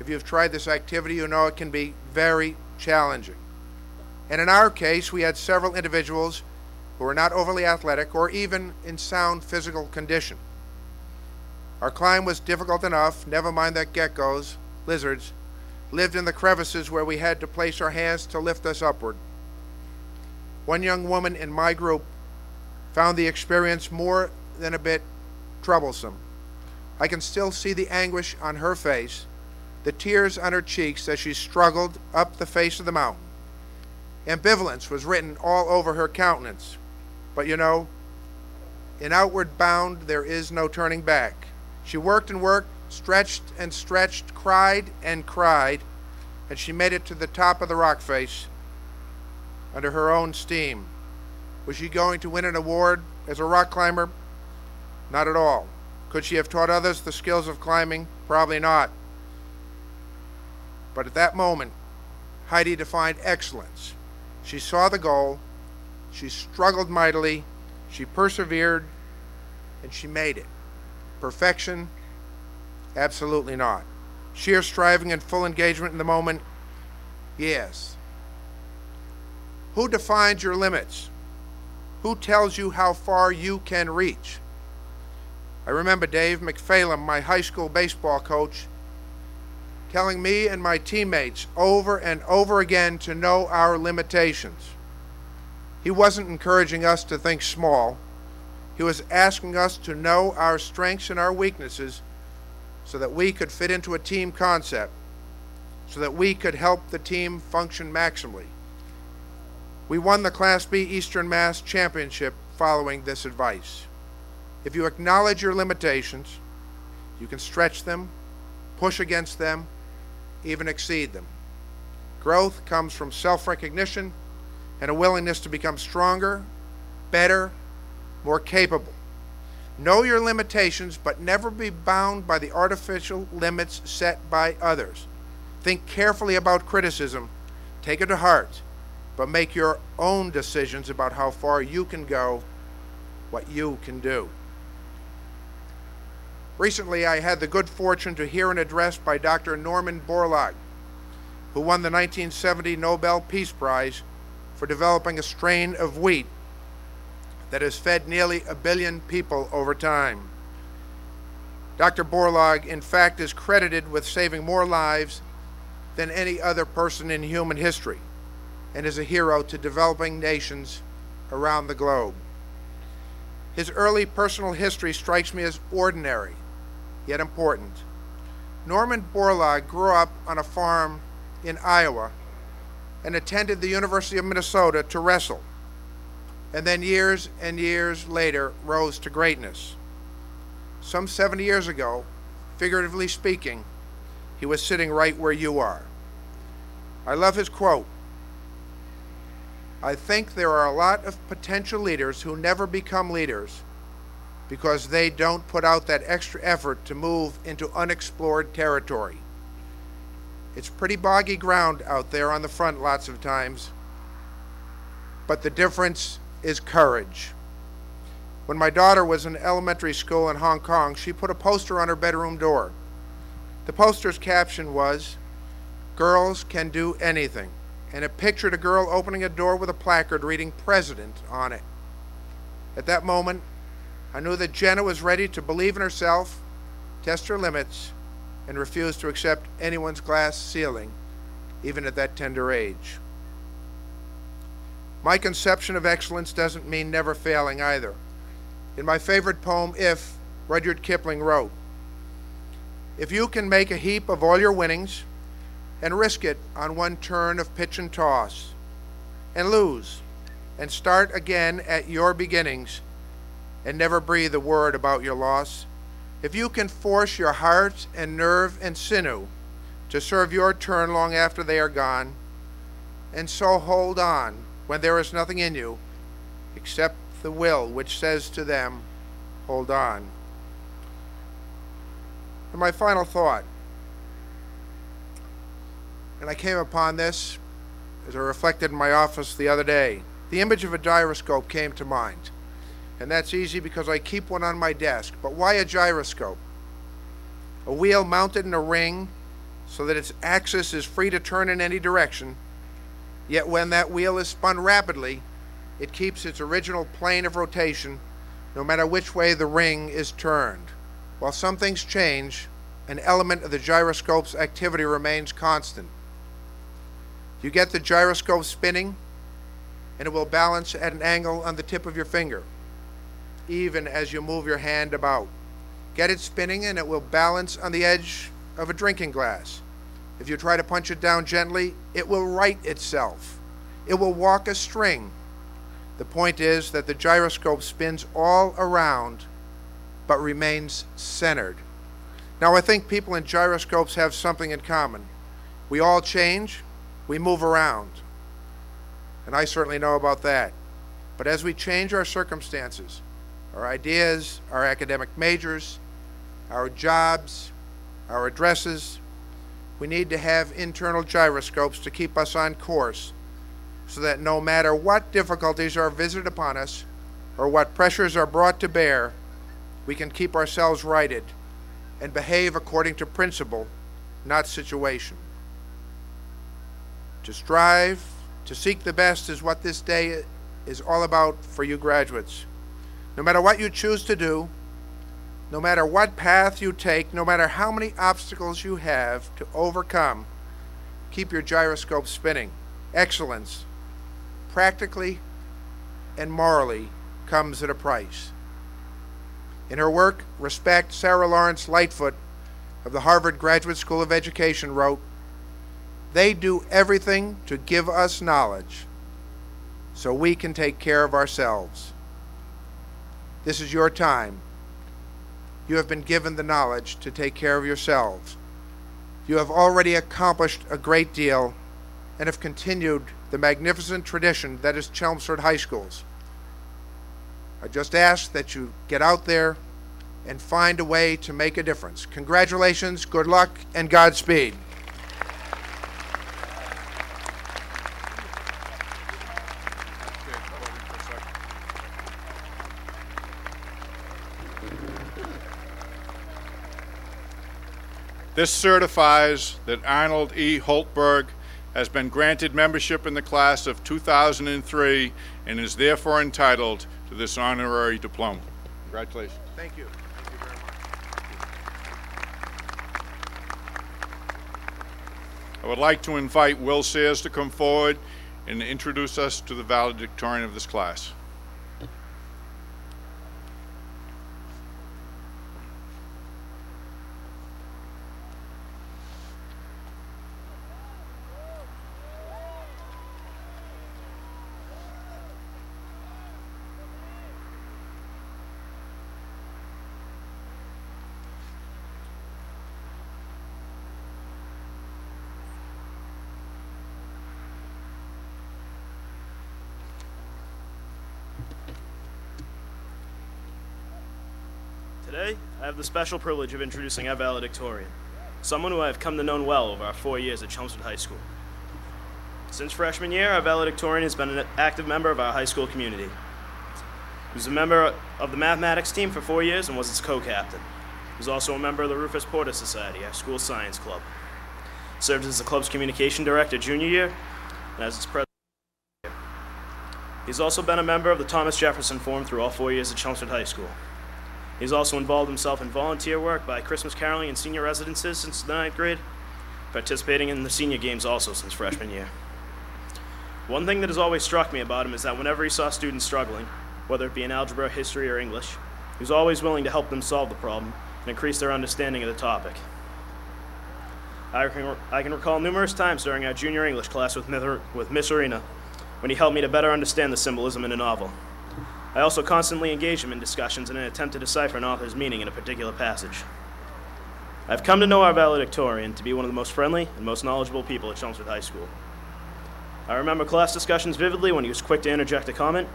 If you've tried this activity, you know it can be very challenging. And in our case, we had several individuals who were not overly athletic or even in sound physical condition. Our climb was difficult enough, never mind that geckos, lizards, lived in the crevices where we had to place our hands to lift us upward. One young woman in my group found the experience more than a bit troublesome. I can still see the anguish on her face, the tears on her cheeks as she struggled up the face of the mountain. Ambivalence was written all over her countenance. But you know, in Outward Bound, there is no turning back. She worked and worked, stretched and stretched, cried and cried, and she made it to the top of the rock face. under her own steam. Was she going to win an award as a rock climber? Not at all. Could she have taught others the skills of climbing? Probably not. But at that moment, Heidi defined excellence. She saw the goal, she struggled mightily, she persevered, and she made it. Perfection? Absolutely not. Sheer striving and full engagement in the moment? Yes. Who defines your limits? Who tells you how far you can reach? I remember Dave McPhalem, my high school baseball coach, telling me and my teammates over and over again to know our limitations. He wasn't encouraging us to think small. He was asking us to know our strengths and our weaknesses so that we could fit into a team concept, so that we could help the team function maximally. We won the Class B Eastern Mass Championship following this advice. If you acknowledge your limitations, you can stretch them, push against them, even exceed them. Growth comes from self-recognition and a willingness to become stronger, better, more capable. Know your limitations, but never be bound by the artificial limits set by others. Think carefully about criticism, take it to heart, but make your own decisions about how far you can go, what you can do. Recently, I had the good fortune to hear an address by Dr. Norman Borlaug, who won the 1970 Nobel Peace Prize for developing a strain of wheat that has fed nearly 1 billion people over time. Dr. Borlaug, in fact, is credited with saving more lives than any other person in human history, and is a hero to developing nations around the globe. His early personal history strikes me as ordinary, yet important. Norman Borlaug grew up on a farm in Iowa and attended the University of Minnesota to wrestle, and then years and years later rose to greatness. Some 70 years ago, figuratively speaking, he was sitting right where you are. I love his quote. I think there are a lot of potential leaders who never become leaders because they don't put out that extra effort to move into unexplored territory. It's pretty boggy ground out there on the front lots of times, but the difference is courage. When my daughter was in elementary school in Hong Kong, she put a poster on her bedroom door. The poster's caption was, "Girls can do anything," and it pictured a girl opening a door with a placard reading "President" on it. At that moment, I knew that Jenna was ready to believe in herself, test her limits, and refuse to accept anyone's glass ceiling, even at that tender age. My conception of excellence doesn't mean never failing either. In my favorite poem, If, Rudyard Kipling wrote, "If you can make a heap of all your winnings and risk it on one turn of pitch and toss, and lose, and start again at your beginnings, and never breathe a word about your loss, if you can force your heart and nerve and sinew to serve your turn long after they are gone, and so hold on when there is nothing in you except the will which says to them, hold on." And my final thought, and I came upon this as I reflected in my office the other day, the image of a gyroscope came to mind. And that's easy because I keep one on my desk. But why a gyroscope? A wheel mounted in a ring so that its axis is free to turn in any direction, yet when that wheel is spun rapidly, it keeps its original plane of rotation no matter which way the ring is turned. While some things change, an element of the gyroscope's activity remains constant. You get the gyroscope spinning, and it will balance at an angle on the tip of your finger, even as you move your hand about. Get it spinning and it will balance on the edge of a drinking glass. If you try to punch it down gently, it will right itself. It will walk a string. The point is that the gyroscope spins all around but remains centered. Now I think people in gyroscopes have something in common. We all change, we move around. and I certainly know about that. But as we change our circumstances, our ideas, our academic majors, our jobs, our addresses, we need to have internal gyroscopes to keep us on course so that no matter what difficulties are visited upon us or what pressures are brought to bear, we can keep ourselves righted and behave according to principle, not situation. To strive, to seek the best is what this day is all about for you graduates. No matter what you choose to do, no matter what path you take, no matter how many obstacles you have to overcome, keep your gyroscope spinning. Excellence, practically and morally, comes at a price. In her work, Respect, Sarah Lawrence Lightfoot of the Harvard Graduate School of Education wrote, "They do everything to give us knowledge so we can take care of ourselves." This is your time. You have been given the knowledge to take care of yourselves. You have already accomplished a great deal and have continued the magnificent tradition that is Chelmsford High School's. I just ask that you get out there and find a way to make a difference. Congratulations, good luck, and Godspeed. This certifies that Arnold E. Holtberg has been granted membership in the class of 2003 and is therefore entitled to this honorary diploma. Congratulations. Thank you. Thank you very much. I would like to invite Will Sayers to come forward and introduce us to the valedictorian of this class. Today, I have the special privilege of introducing our valedictorian, someone who I have come to know well over our 4 years at Chelmsford High School. Since freshman year, our valedictorian has been an active member of our high school community. He was a member of the mathematics team for 4 years and was its co-captain. He was also a member of the Rufus Porter Society, our school science club. Served as the club's communication director junior year and as its president. He's also been a member of the Thomas Jefferson Forum through all 4 years at Chelmsford High School. He's also involved himself in volunteer work by Christmas caroling and senior residences since the 9th grade, participating in the senior games also since freshman year. One thing that has always struck me about him is that whenever he saw students struggling, whether it be in algebra, history, or English, he was always willing to help them solve the problem and increase their understanding of the topic. I can recall numerous times during our junior English class with Miss Arena when he helped me to better understand the symbolism in a novel. I also constantly engage him in discussions in an attempt to decipher an author's meaning in a particular passage. I've come to know our valedictorian to be one of the most friendly and most knowledgeable people at Chelmsford High School. I remember class discussions vividly when he was quick to interject a comment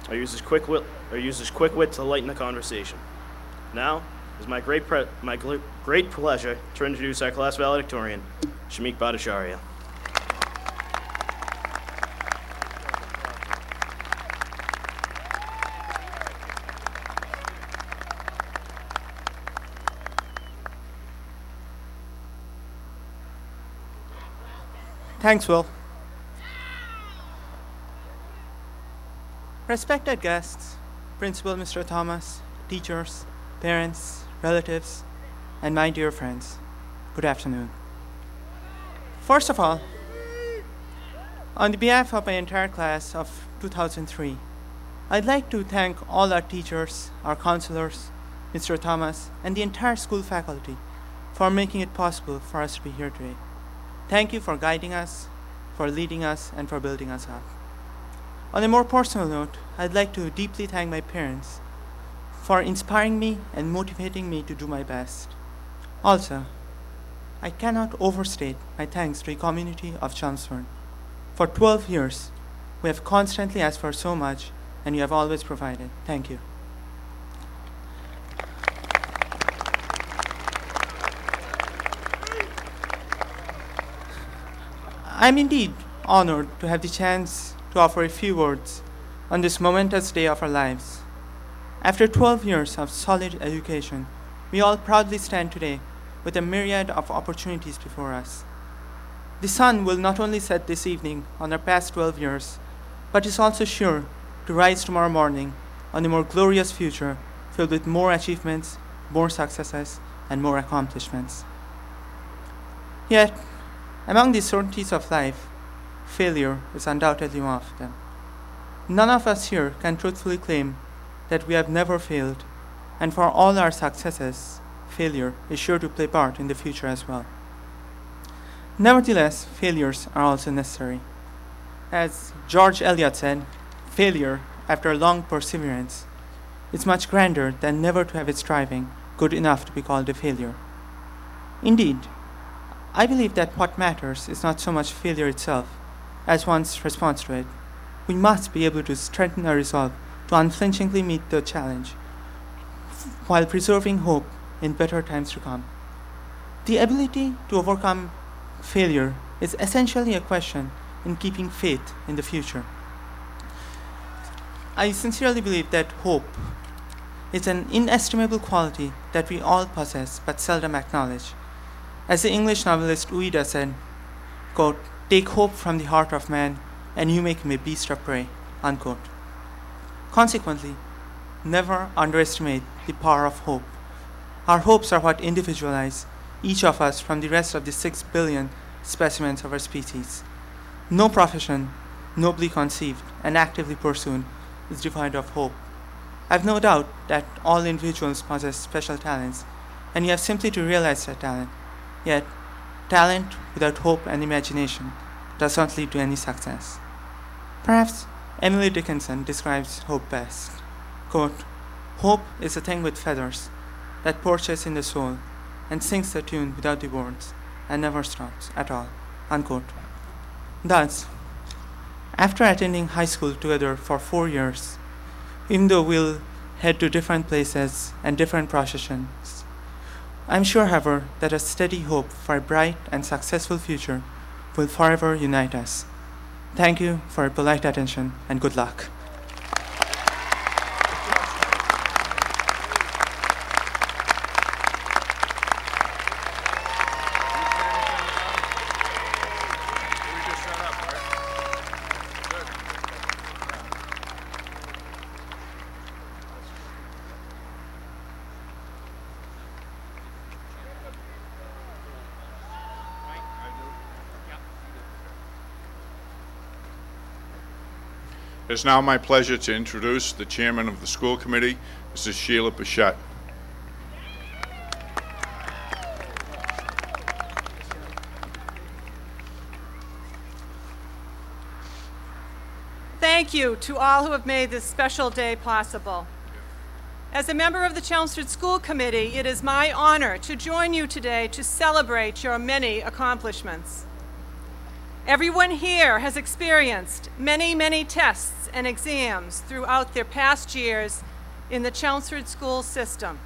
or use his quick wit to lighten the conversation. Now, it is my great pleasure to introduce our class valedictorian, Shamik Bhattacharya. Thanks, Will. Respected guests, Principal Mr. Thomas, teachers, parents, relatives, and my dear friends, good afternoon. First of all, on the behalf of my entire class of 2003, I'd like to thank all our teachers, our counselors, Mr. Thomas, and the entire school faculty for making it possible for us to be here today. Thank you for guiding us, for leading us, and for building us up. On a more personal note, I'd like to deeply thank my parents for inspiring me and motivating me to do my best. Also, I cannot overstate my thanks to the community of Chelmsford. For 12 years, We have constantly asked for so much, and you have always provided. Thank you. I'm indeed honored to have the chance to offer a few words on this momentous day of our lives. After 12 years of solid education, we all proudly stand today with a myriad of opportunities before us. The sun will not only set this evening on our past 12 years, but is also sure to rise tomorrow morning on a more glorious future filled with more achievements, more successes, and more accomplishments. Yet, among the certainties of life, failure is undoubtedly one of them. None of us here can truthfully claim that we have never failed, and for all our successes, failure is sure to play part in the future as well. Nevertheless, failures are also necessary. As George Eliot said, failure, after long perseverance, is much grander than never to have its striving good enough to be called a failure. Indeed, I believe that what matters is not so much failure itself as one's response to it. We must be able to strengthen our resolve to unflinchingly meet the challenge while preserving hope in better times to come. The ability to overcome failure is essentially a question in keeping faith in the future. I sincerely believe that hope is an inestimable quality that we all possess but seldom acknowledge. As the English novelist Ouida said, quote, "Take hope from the heart of man, and you make him a beast of prey," unquote. Consequently, never underestimate the power of hope. Our hopes are what individualize each of us from the rest of the 6 billion specimens of our species. No profession, nobly conceived and actively pursued, is devoid of hope. I have no doubt that all individuals possess special talents, and you have simply to realize that talent. Yet, talent without hope and imagination does not lead to any success. Perhaps Emily Dickinson describes hope best. Quote, "Hope is a thing with feathers that perches in the soul and sings the tune without the words and never stops at all," unquote. Thus, after attending high school together for 4 years, even though we'll head to different places and different professions, I'm sure, however, that a steady hope for a bright and successful future will forever unite us. Thank you for your polite attention, and good luck. It is now my pleasure to introduce the chairman of the school committee, Mrs. Sheila Bichette. Thank you to all who have made this special day possible. As a member of the Chelmsford School Committee, it is my honor to join you today to celebrate your many accomplishments. Everyone here has experienced many, many tests and exams throughout their past years in the Chelmsford school system.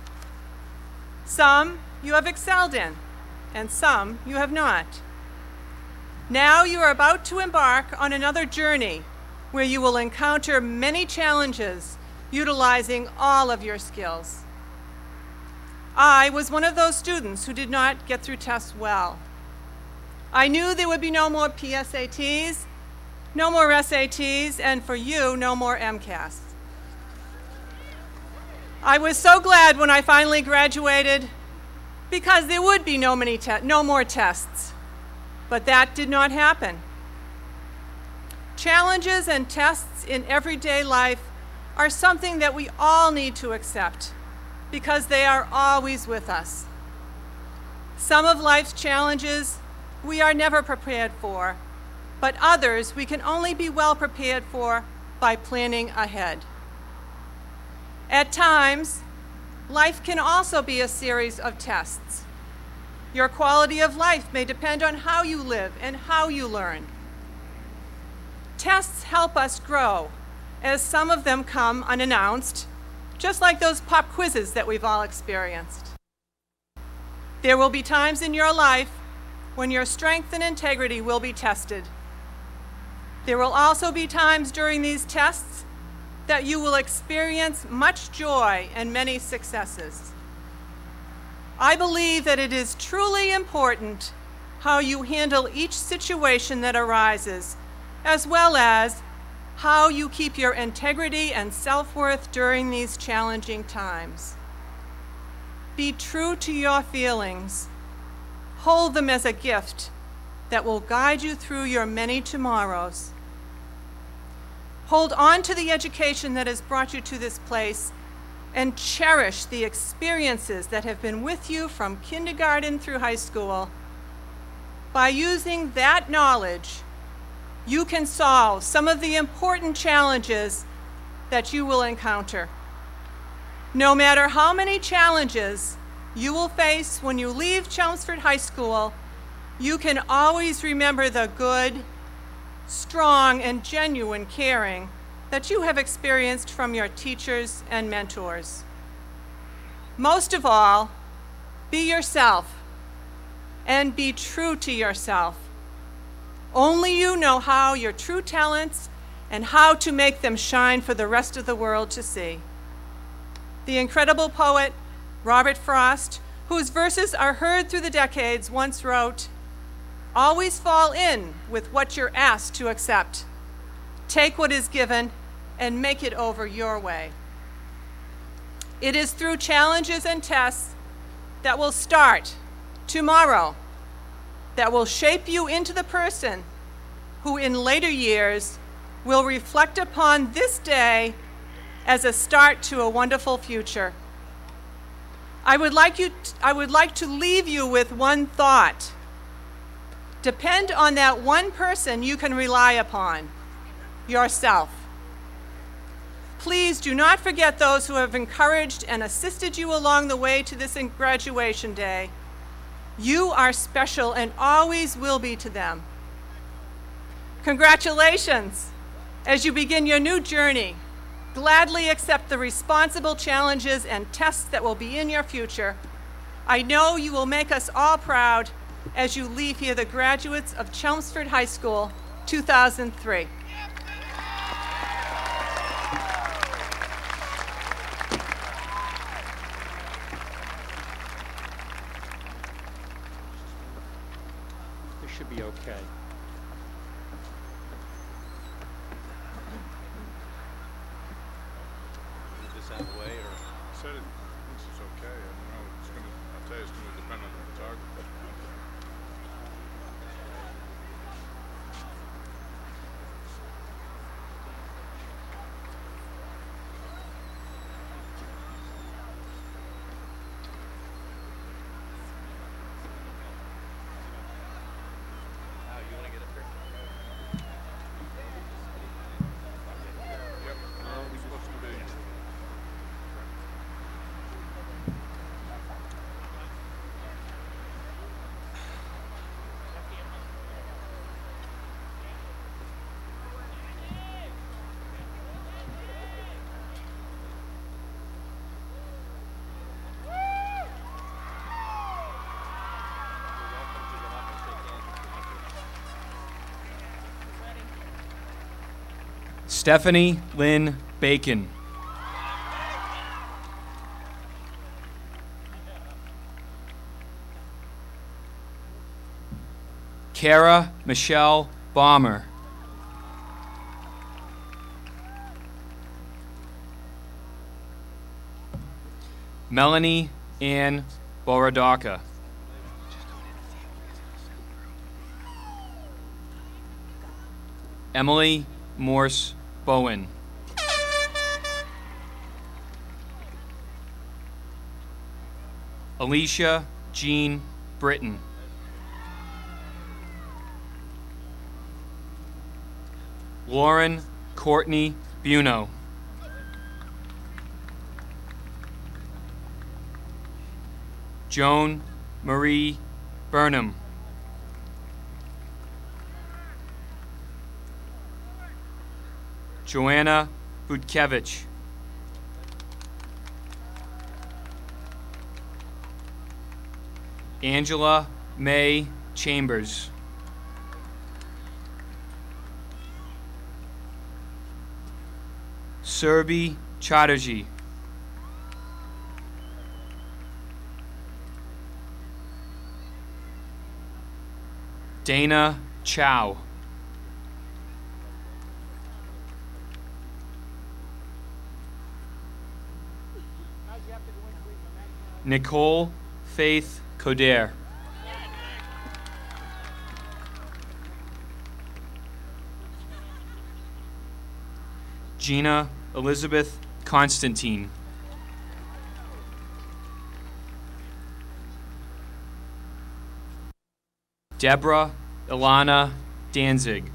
Some you have excelled in, and some you have not. Now you are about to embark on another journey where you will encounter many challenges utilizing all of your skills. I was one of those students who did not get through tests well. I knew there would be no more PSATs, no more SATs, and for you, no more MCAS. I was so glad when I finally graduated because there would be no more tests, but that did not happen. Challenges and tests in everyday life are something that we all need to accept because they are always with us. Some of life's challenges we are never prepared for, but others we can only be well prepared for by planning ahead. At times, life can also be a series of tests. Your quality of life may depend on how you live and how you learn. Tests help us grow, as some of them come unannounced, just like those pop quizzes that we've all experienced. There will be times in your life when your strength and integrity will be tested. There will also be times during these tests that you will experience much joy and many successes. I believe that it is truly important how you handle each situation that arises, as well as how you keep your integrity and self-worth during these challenging times. Be true to your feelings. Hold them as a gift that will guide you through your many tomorrows. Hold on to the education that has brought you to this place and cherish the experiences that have been with you from kindergarten through high school. By using that knowledge, you can solve some of the important challenges that you will encounter. No matter how many challenges you will face when you leave Chelmsford High School, you can always remember the good, strong, and genuine caring that you have experienced from your teachers and mentors. Most of all, be yourself and be true to yourself. Only you know how your true talents and how to make them shine for the rest of the world to see. The incredible poet Robert Frost, whose verses are heard through the decades, once wrote, "Always fall in with what you're asked to accept. Take what is given and make it over your way." It is through challenges and tests that will start tomorrow that will shape you into the person who in later years will reflect upon this day as a start to a wonderful future. I would like to leave you with one thought. Depend on that one person you can rely upon, yourself. Please do not forget those who have encouraged and assisted you along the way to this graduation day. You are special and always will be to them. Congratulations as you begin your new journey. Gladly accept the responsible challenges and tests that will be in your future. I know you will make us all proud as you leave here the graduates of Chelmsford High School 2003. This should be okay. Is this out of the way or? Said it thinks it's okay. I don't know. I'll tell you, it's gonna depend on the photographer. Yep, we're supposed to be. Stephanie Lynn Bacon. Kara Michelle Bomber. Melanie Ann Borodaka. Emily Morse Bowen. Alicia Jean Britton. Lauren Courtney Buno. Joan Marie Burnham. Joanna Budkevich. Angela May Chambers. Surbi Chatterjee. Dana Chow. Nicole Faith Coder. Gina Elizabeth Constantine. Deborah Ilana Danzig.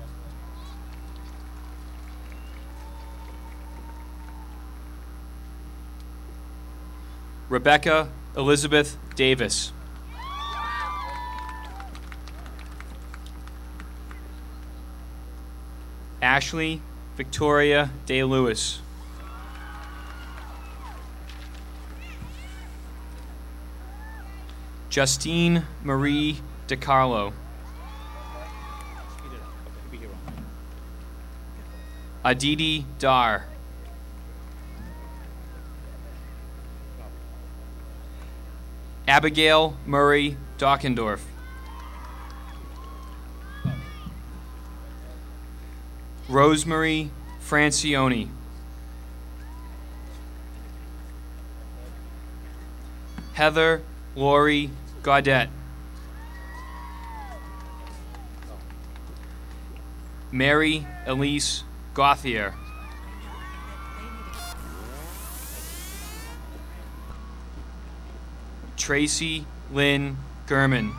Rebecca Elizabeth Davis. Ashley Victoria Day Lewis. Justine Marie DiCarlo. Aditi Dar. Abigail Murray Dockendorf. Rosemary Francione. Heather Lori Gaudette. Mary Elise Gauthier. Tracy Lynn Gurman.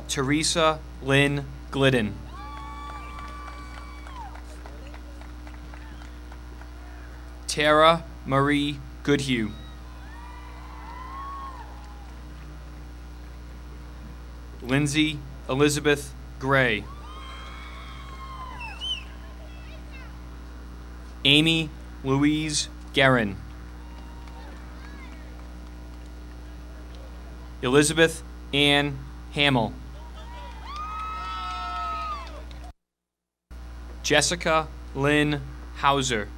Teresa Lynn Glidden. Tara Marie Goodhue. Lindsay Elizabeth Gray. Amy Louise Guerin. Elizabeth Ann Hamill. Jessica Lynn Hauser.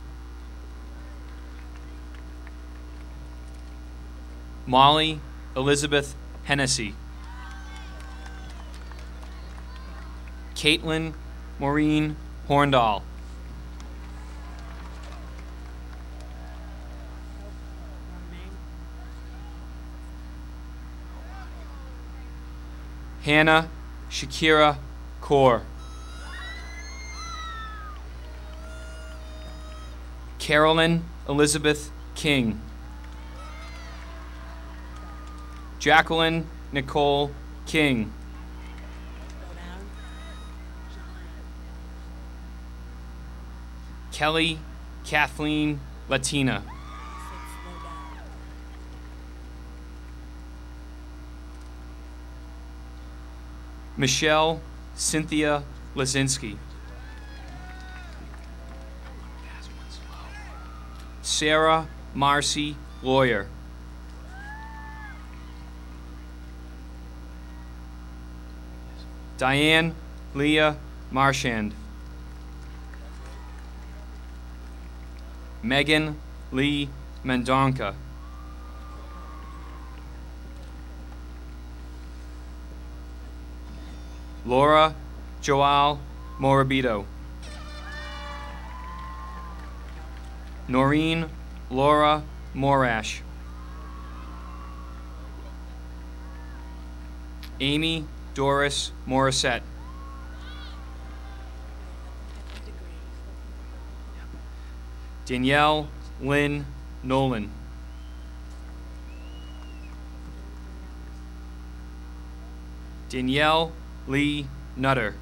Molly Elizabeth Hennessy. Caitlin Maureen Horndahl. Hannah Shakira Kaur. Carolyn Elizabeth King. Jacqueline Nicole King. Kelly Kathleen Latina. Michelle Cynthia Lazinski. Sarah Marcy Lawyer. Diane Leah Marchand. Megan Lee Mendonca. Laura Joal Morabito. Noreen Laura Morash. Amy Doris Morissette. Danielle Lynn Nolan. Danielle Lee Nutter.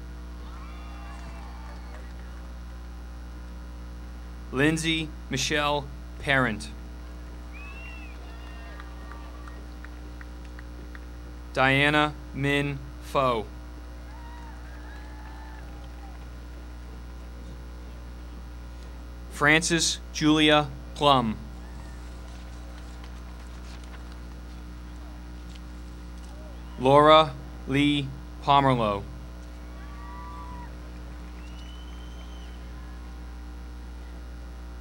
Lindsay Michelle Parent. Diana Min Foe. Frances Julia Plum. Laura Lee Pomerlow.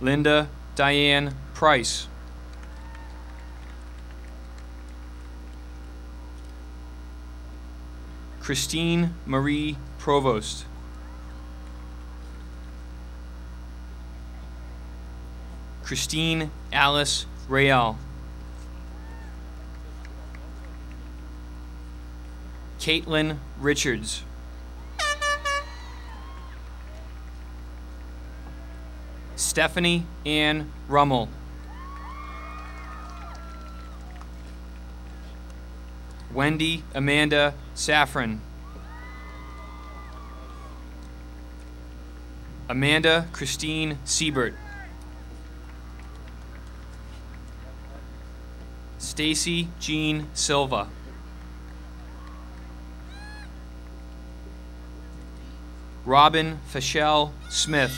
Linda Diane Price. Christine Marie Provost. Christine Alice Real. Caitlin Richards. Stephanie Ann Rummel. Wendy Amanda Saffron. Amanda Christine Siebert. Stacy Jean Silva. Robin Fischel Smith.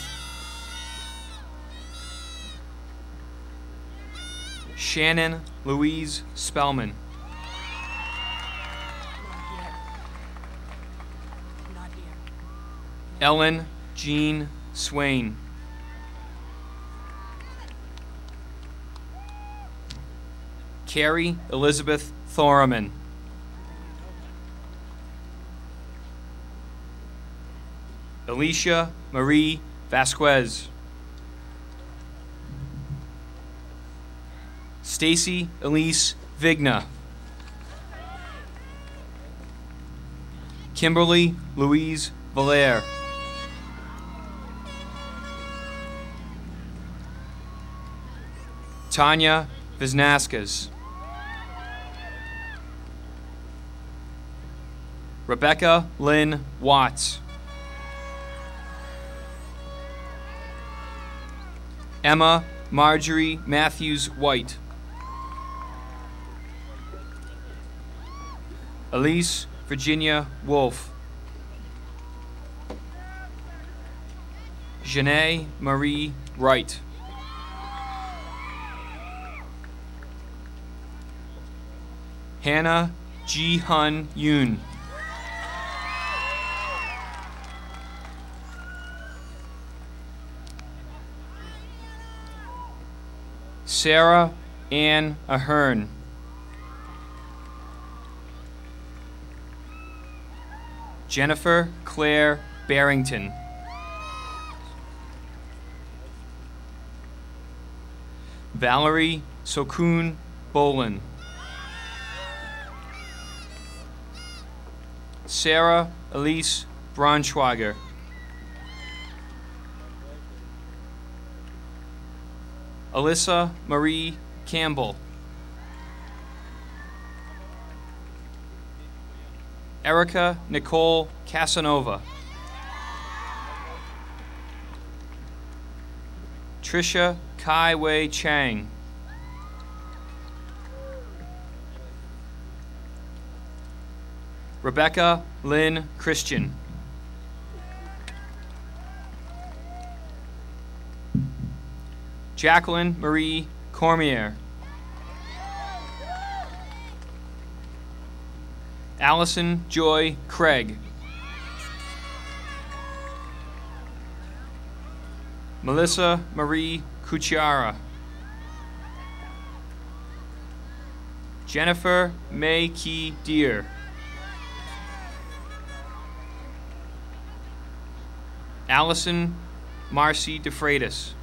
Shannon Louise Spellman. Ellen Jean Swain. Carrie Elizabeth Thorman. Alicia Marie Vasquez. Stacy Elise Vigna. Kimberly Louise Valaire. Tanya Visnaskas. Rebecca Lynn Watts. Emma Marjorie Matthews White. Elise Virginia Wolfe. Janae Marie Wright. Hannah Ji Hun Yoon. Sarah Ann Ahern. Jennifer Claire Barrington. Valerie Sokun Bolin. Sarah Elise Braunschweiger. Alyssa Marie Campbell. Erica Nicole Casanova. Trisha Kai Wei Chang. Rebecca Lynn Christian. Jacqueline Marie Cormier. Allison Joy Craig. Melissa Marie Cucciara. Jennifer May Key Deer. Allison Marcy DeFreitas.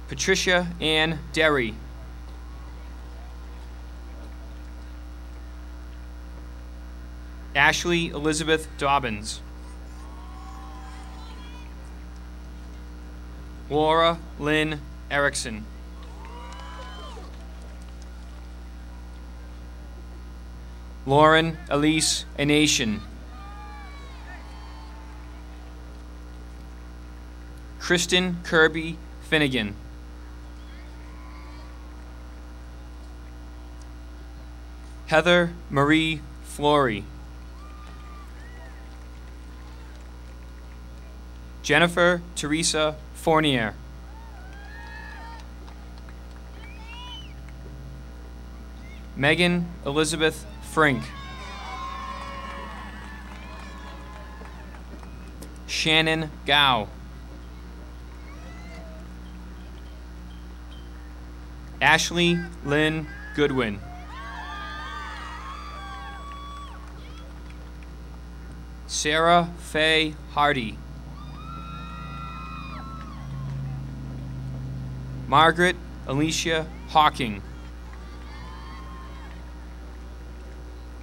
Patricia Ann Derry. Ashley Elizabeth Dobbins. Laura Lynn Erickson. Lauren Elise Anation. Kristen Kirby Finnegan. Heather Marie Flory. Jennifer Teresa Fournier. Megan Elizabeth Frink. Shannon Gow. Ashley Lynn Goodwin. Sarah Faye Hardy. Margaret Alicia Hawking.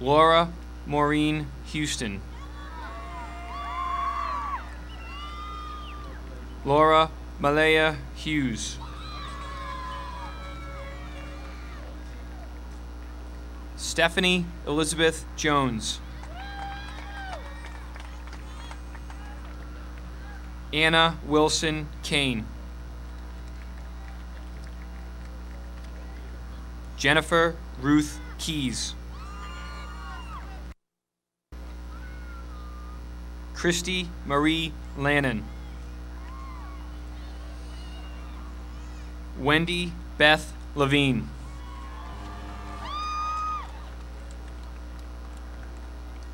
Laura Maureen Houston. Laura Malaya Hughes. Stephanie Elizabeth Jones. Anna Wilson Kane. Jennifer Ruth Keys. Christy Marie Lannon. Wendy Beth Levine.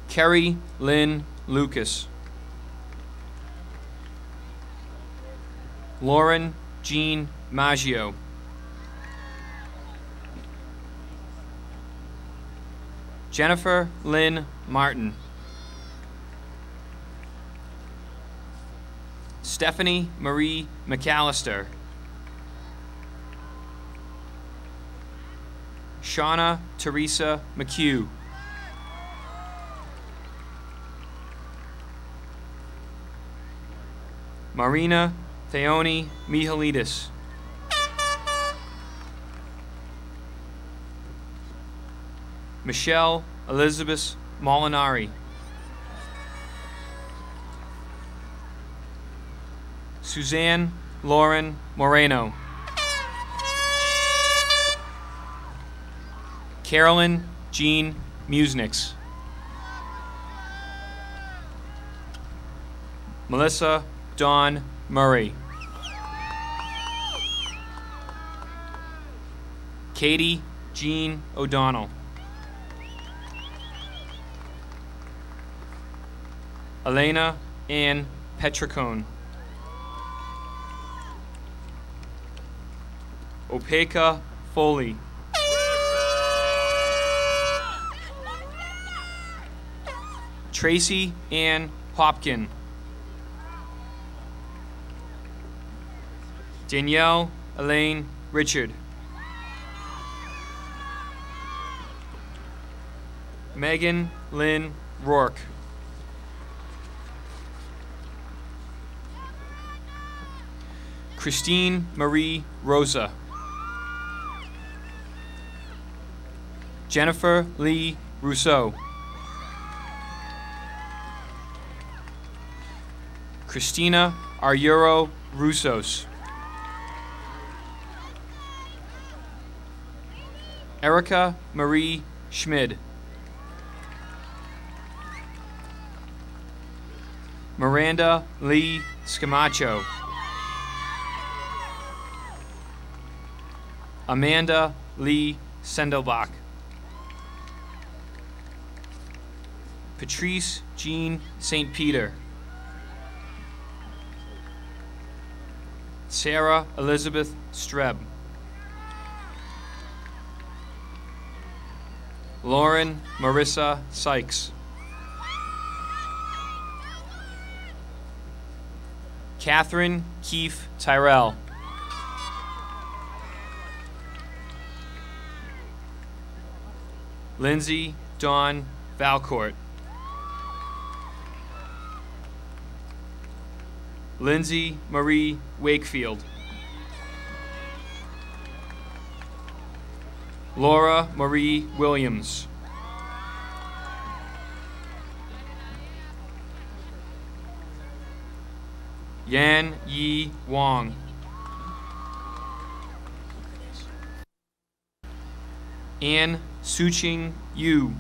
Kerry Lynn Lucas. Lauren Jean Maggio. Jennifer Lynn Martin. Stephanie Marie McAllister. Shauna Teresa McHugh. Marina Theoni Mihalidis. Michelle Elizabeth Molinari. Suzanne Lauren Moreno. Carolyn Jean Musnix. Melissa Dawn Murray. Katie Jean O'Donnell. Elena Ann Petricone. Opeka Foley. Tracy Ann Hopkin. Danielle Elaine Richard. Megan Lynn Rourke. Christine Marie Rosa. Jennifer Lee Rousseau. Christina Aruro Roussos. Erica Marie Schmid. Miranda Lee Scamacho. Amanda Lee Sendelbach. Patrice Jean St. Peter. Sarah Elizabeth Streb. Lauren Marissa Sykes. Catherine Keefe Tyrell. Lindsay Dawn Valcourt. Lindsay Marie Wakefield. Laura Marie Williams. Yan Yi Wong. Ann Suching Yu.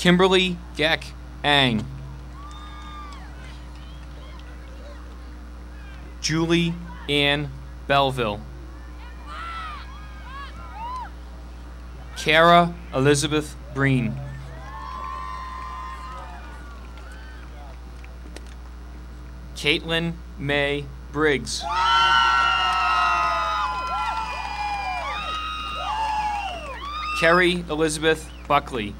Kimberly Gek Ang. Julie Ann Belleville. Kara Elizabeth Breen. Caitlin May Briggs. Kerry Elizabeth Buckley.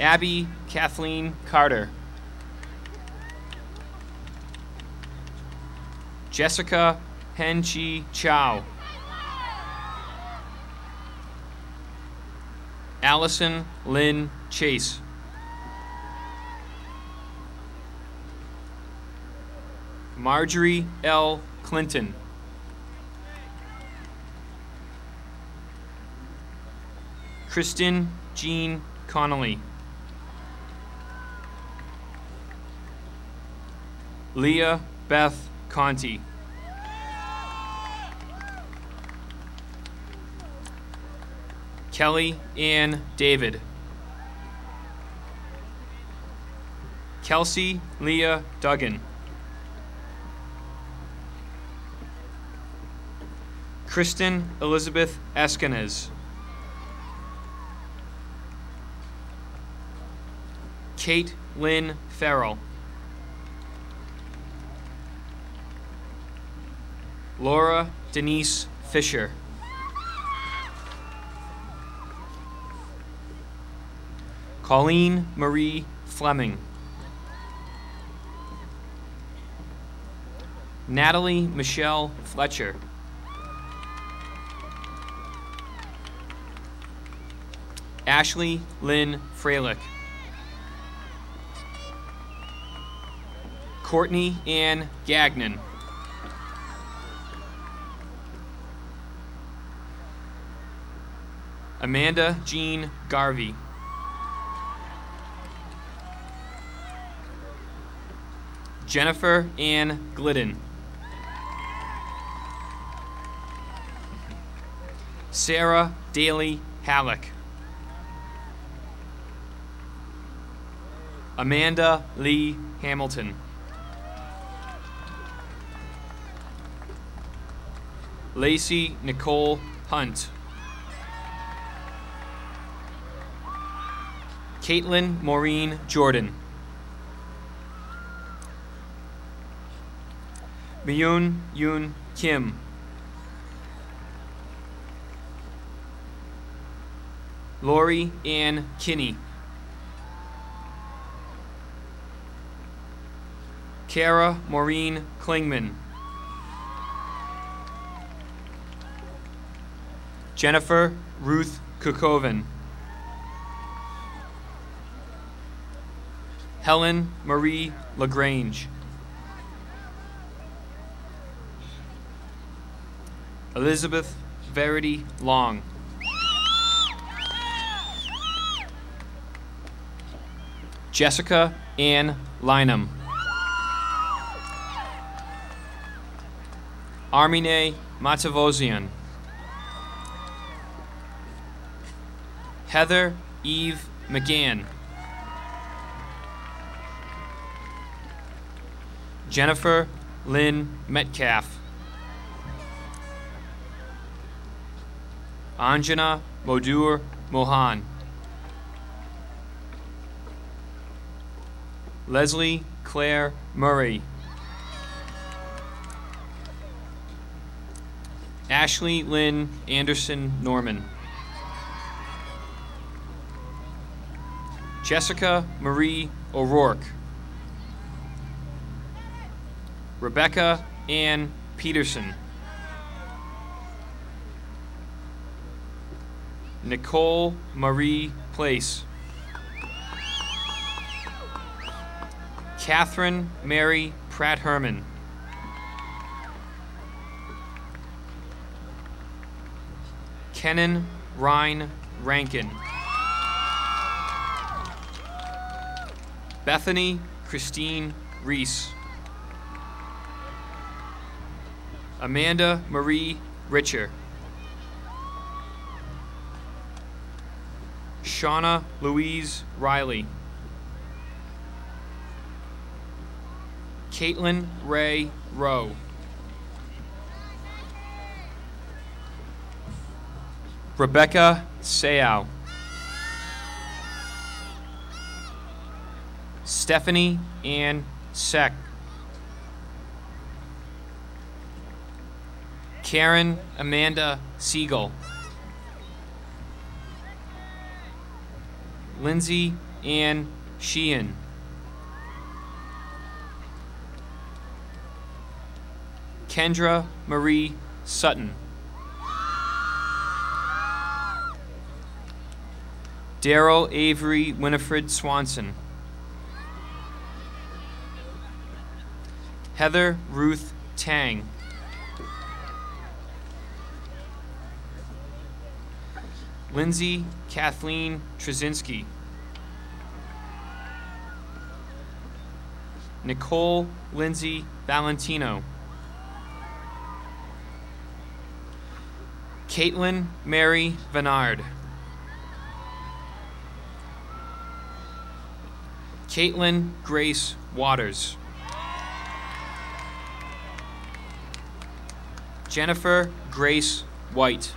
Abby Kathleen Carter. Jessica Hen-Chi Chow. Allison Lynn Chase. Marjorie L. Clinton. Kristen Jean Connolly. Leah Beth Conti. Kelly Ann David. Kelsey Leah Duggan. Kristen Elizabeth Eskenes. Kate Lynn Farrell. Laura Denise Fisher. Colleen Marie Fleming. Natalie Michelle Fletcher. Ashley Lynn Freilich. Courtney Ann Gagnon. Amanda Jean Garvey. Jennifer Ann Glidden. Sarah Daly Halleck. Amanda Lee Hamilton. Lacey Nicole Hunt. Caitlin Maureen Jordan. Myun Yoon Kim. Lori Ann Kinney. Kara Maureen Klingman. Jennifer Ruth Kukoven. Helen Marie LaGrange. Elizabeth Verity Long. Jessica Ann Lynham. Armine Matavosian. Heather Eve McGann. Jennifer Lynn Metcalf. Anjana Modur Mohan. Leslie Claire Murray. Ashley Lynn Anderson Norman. Jessica Marie O'Rourke. Rebecca Ann Peterson. Nicole Marie Place. Catherine Mary Pratt Herman. Kenan Ryan Rankin. Bethany Christine Reese. Amanda Marie Richer. Shauna Louise Riley. Caitlin Ray Rowe. Rebecca Seau. Stephanie Ann Seck. Karen Amanda Siegel. Lindsay Ann Sheehan. Kendra Marie Sutton. Daryl Avery Winifred Swanson. Heather Ruth Tang. Lindsay Kathleen Trzynski. Nicole Lindsay Valentino. Caitlin Mary Venard. Caitlin Grace Waters. Jennifer Grace White.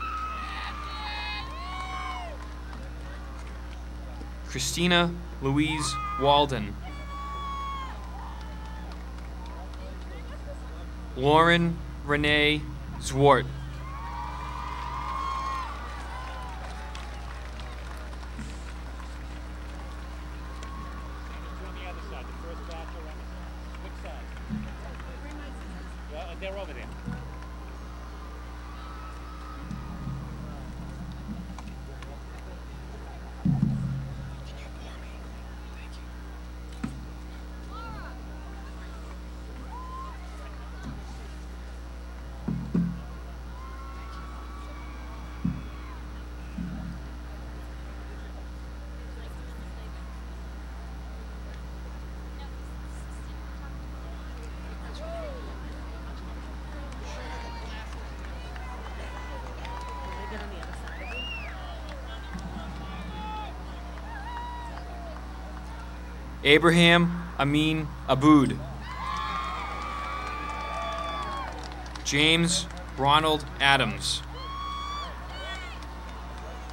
Christina Louise Walden. Lauren Renee Zwart. Abraham Amin Aboud. James Ronald Adams.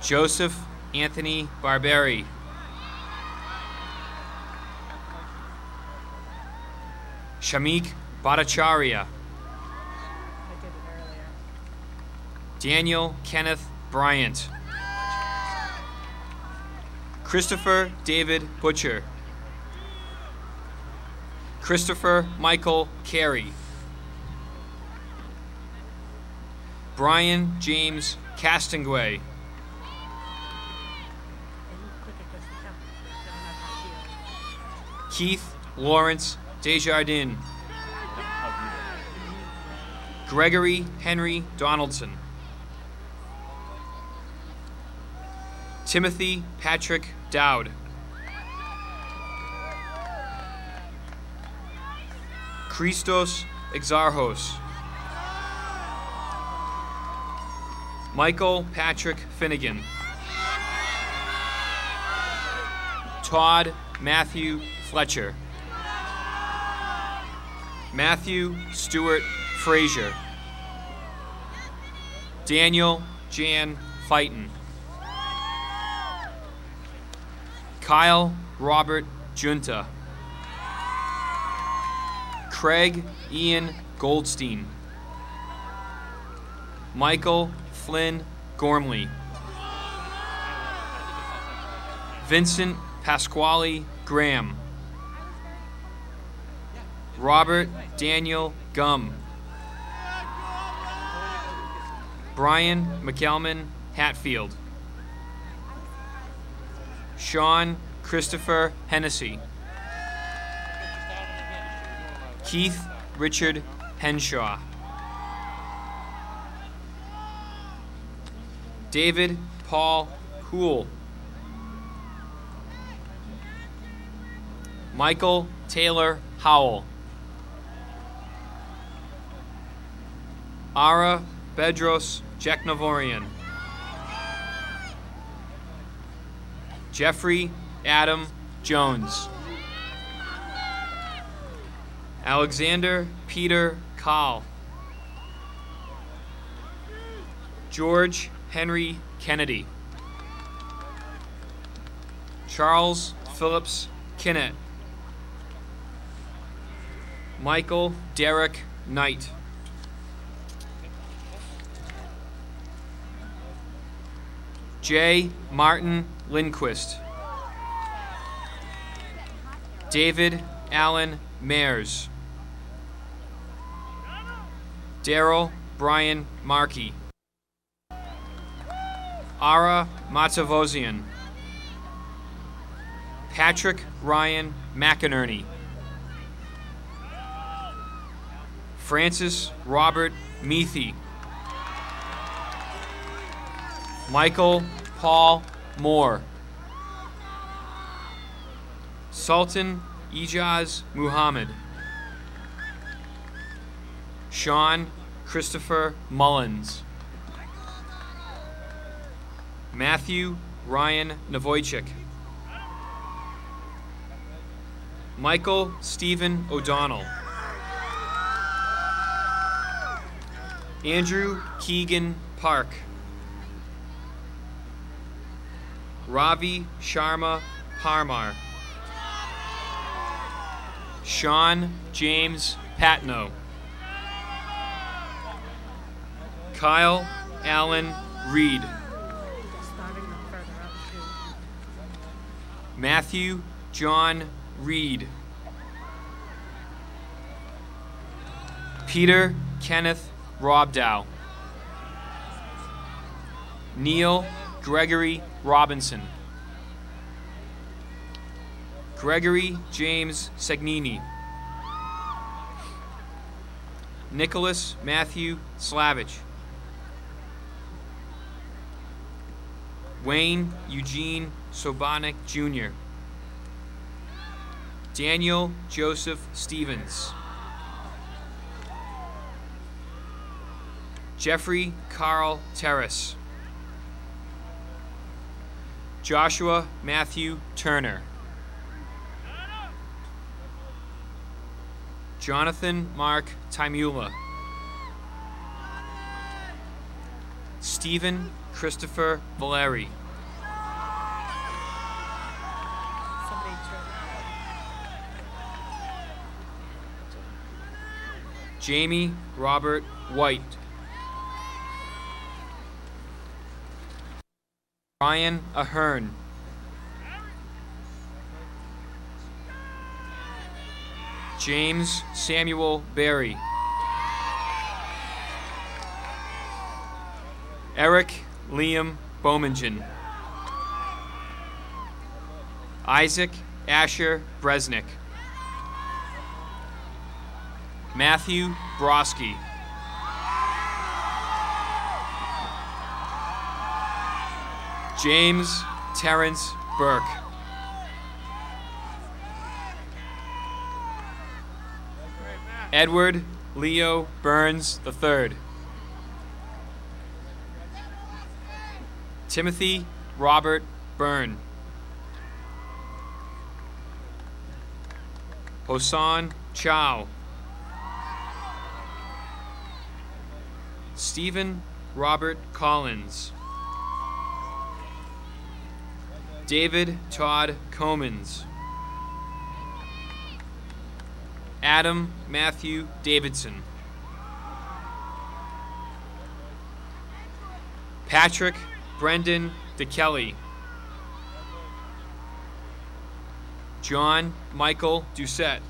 Joseph Anthony Barberi. Shamik Bhattacharya. Daniel Kenneth Bryant. Christopher David Butcher. Christopher Michael Carey. Brian James Castonguay. Keith Lawrence Desjardins. Gregory Henry Donaldson. Timothy Patrick Dowd. Christos Exarchos. Michael Patrick Finnegan. Todd Matthew Fletcher. Matthew Stewart Frazier. Daniel Jan Fighton. Kyle Robert Junta. Craig Ian Goldstein. Michael Flynn Gormley. Vincent Pasquale Graham. Robert Daniel Gum. Brian McElman Hatfield. Sean Christopher Hennessy. Keith Richard Henshaw. David Paul Houle. Michael Taylor Howell. Ara Bedros Jeknavorian. Jeffrey Adam Jones. Alexander Peter Kahl. George Henry Kennedy. Charles Phillips Kinnett. Michael Derek Knight. J. Martin Lindquist. David Allen Mayers. Daryl Brian Markey. Ara Matavosian. Patrick Ryan McInerney. Francis Robert Meathy. Michael Paul Moore. Sultan Ijaz Muhammad. Sean Christopher Mullins. Matthew Ryan Navoychik. Michael Stephen O'Donnell. Andrew Keegan Park. Ravi Sharma Parmar. Sean James Patno. Kyle Allen Reed. Matthew John Reed. Peter Kenneth Robdow. Neil Gregory Robinson. Gregory James Segnini. Nicholas Matthew Slavich. Wayne Eugene Sobanek Jr. Daniel Joseph Stevens. Jeffrey Carl Terrace. Joshua Matthew Turner. Jonathan Mark Timula. Stephen Christopher Valeri. Jamie Robert White. Ryan Ahern. James Samuel Berry. Eric Liam Bowmingen. Isaac Asher Bresnick. Matthew Broski. James Terrence Burke. Edward Leo Burns III. Timothy Robert Byrne. Hosan Chow. Stephen Robert Collins. David Todd Comans. Adam Matthew Davidson. Patrick Brendan DeKelly. John Michael Doucette.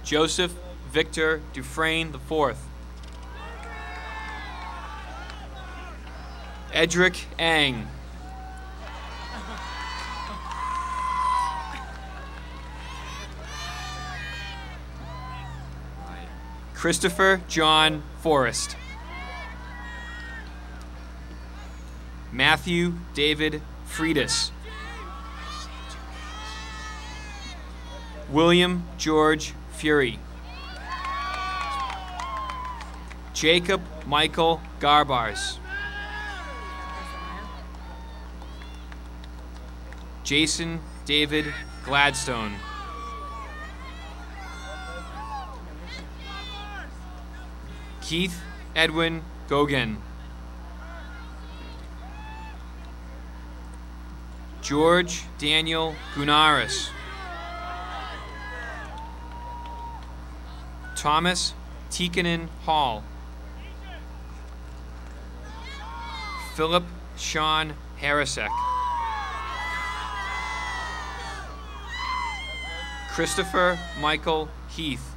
Joseph Victor Dufresne IV. Edric Ang. Christopher John Forrest. Matthew David Friedis. William George Fury. Jacob Michael Garbars. Jason David Gladstone. Keith Edwin Gogan. George Daniel Gunaris. Thomas Tikkanen Hall. Philip Sean Harrisek. Christopher Michael Heath.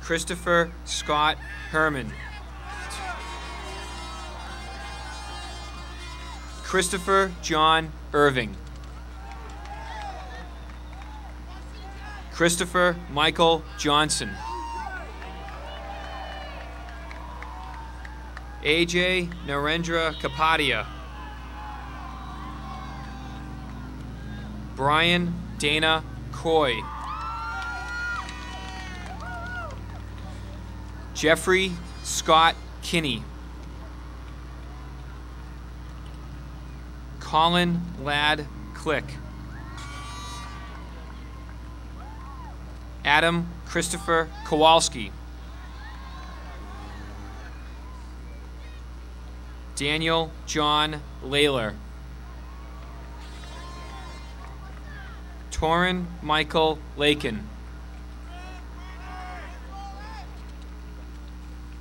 Christopher Scott Herman. Christopher John Irving. Christopher Michael Johnson. AJ Narendra Kapadia. Brian Dana Coy. Jeffrey Scott Kinney. Colin Ladd Click. Adam Christopher Kowalski. Daniel John Layler. Torrin Michael Lakin.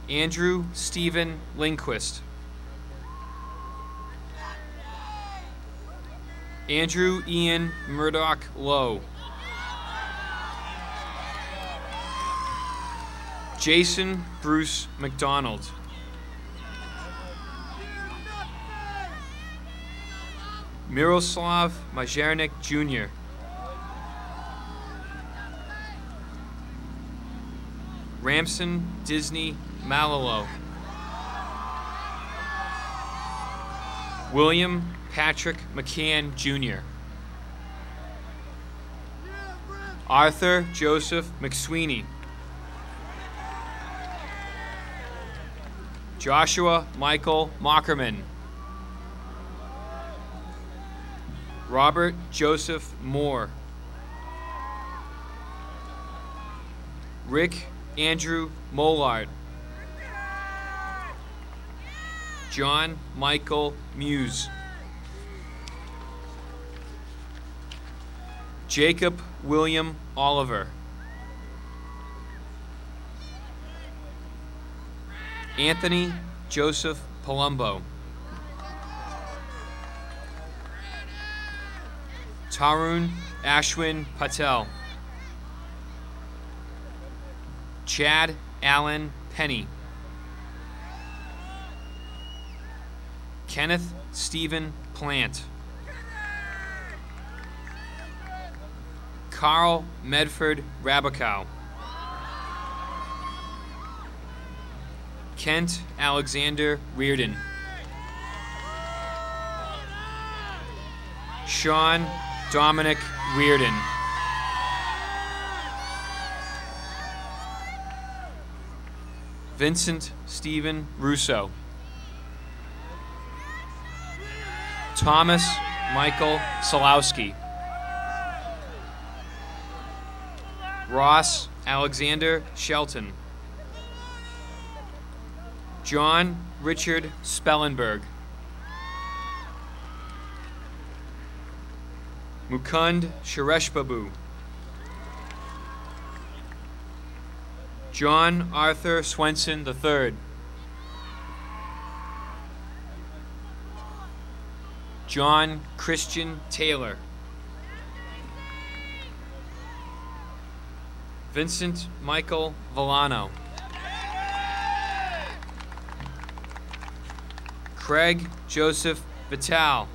Andrew Stephen Lindquist. Andrew Ian Murdoch Lowe. Jason Bruce McDonald. Miroslav Majernik Jr. Ramson Disney Malalo. William Patrick McCann Jr. Arthur Joseph McSweeney. Joshua Michael Mockerman. Robert Joseph Moore. Rick Andrew Mollard. John Michael Muse. Jacob William Oliver. Anthony Joseph Palumbo. Tarun Ashwin Patel. Chad Allen Penny. Kenneth Stephen Plant. Carl Medford Rabakow. Kent Alexander Reardon. Sean Dominic Reardon. Vincent Stephen Russo. Thomas Michael Solowski. Ross Alexander Shelton. John Richard Spellenberg. Mukund Shareshbabu. John Arthur Swenson III. John Christian Taylor. Vincent Michael Villano. Craig Joseph Vital.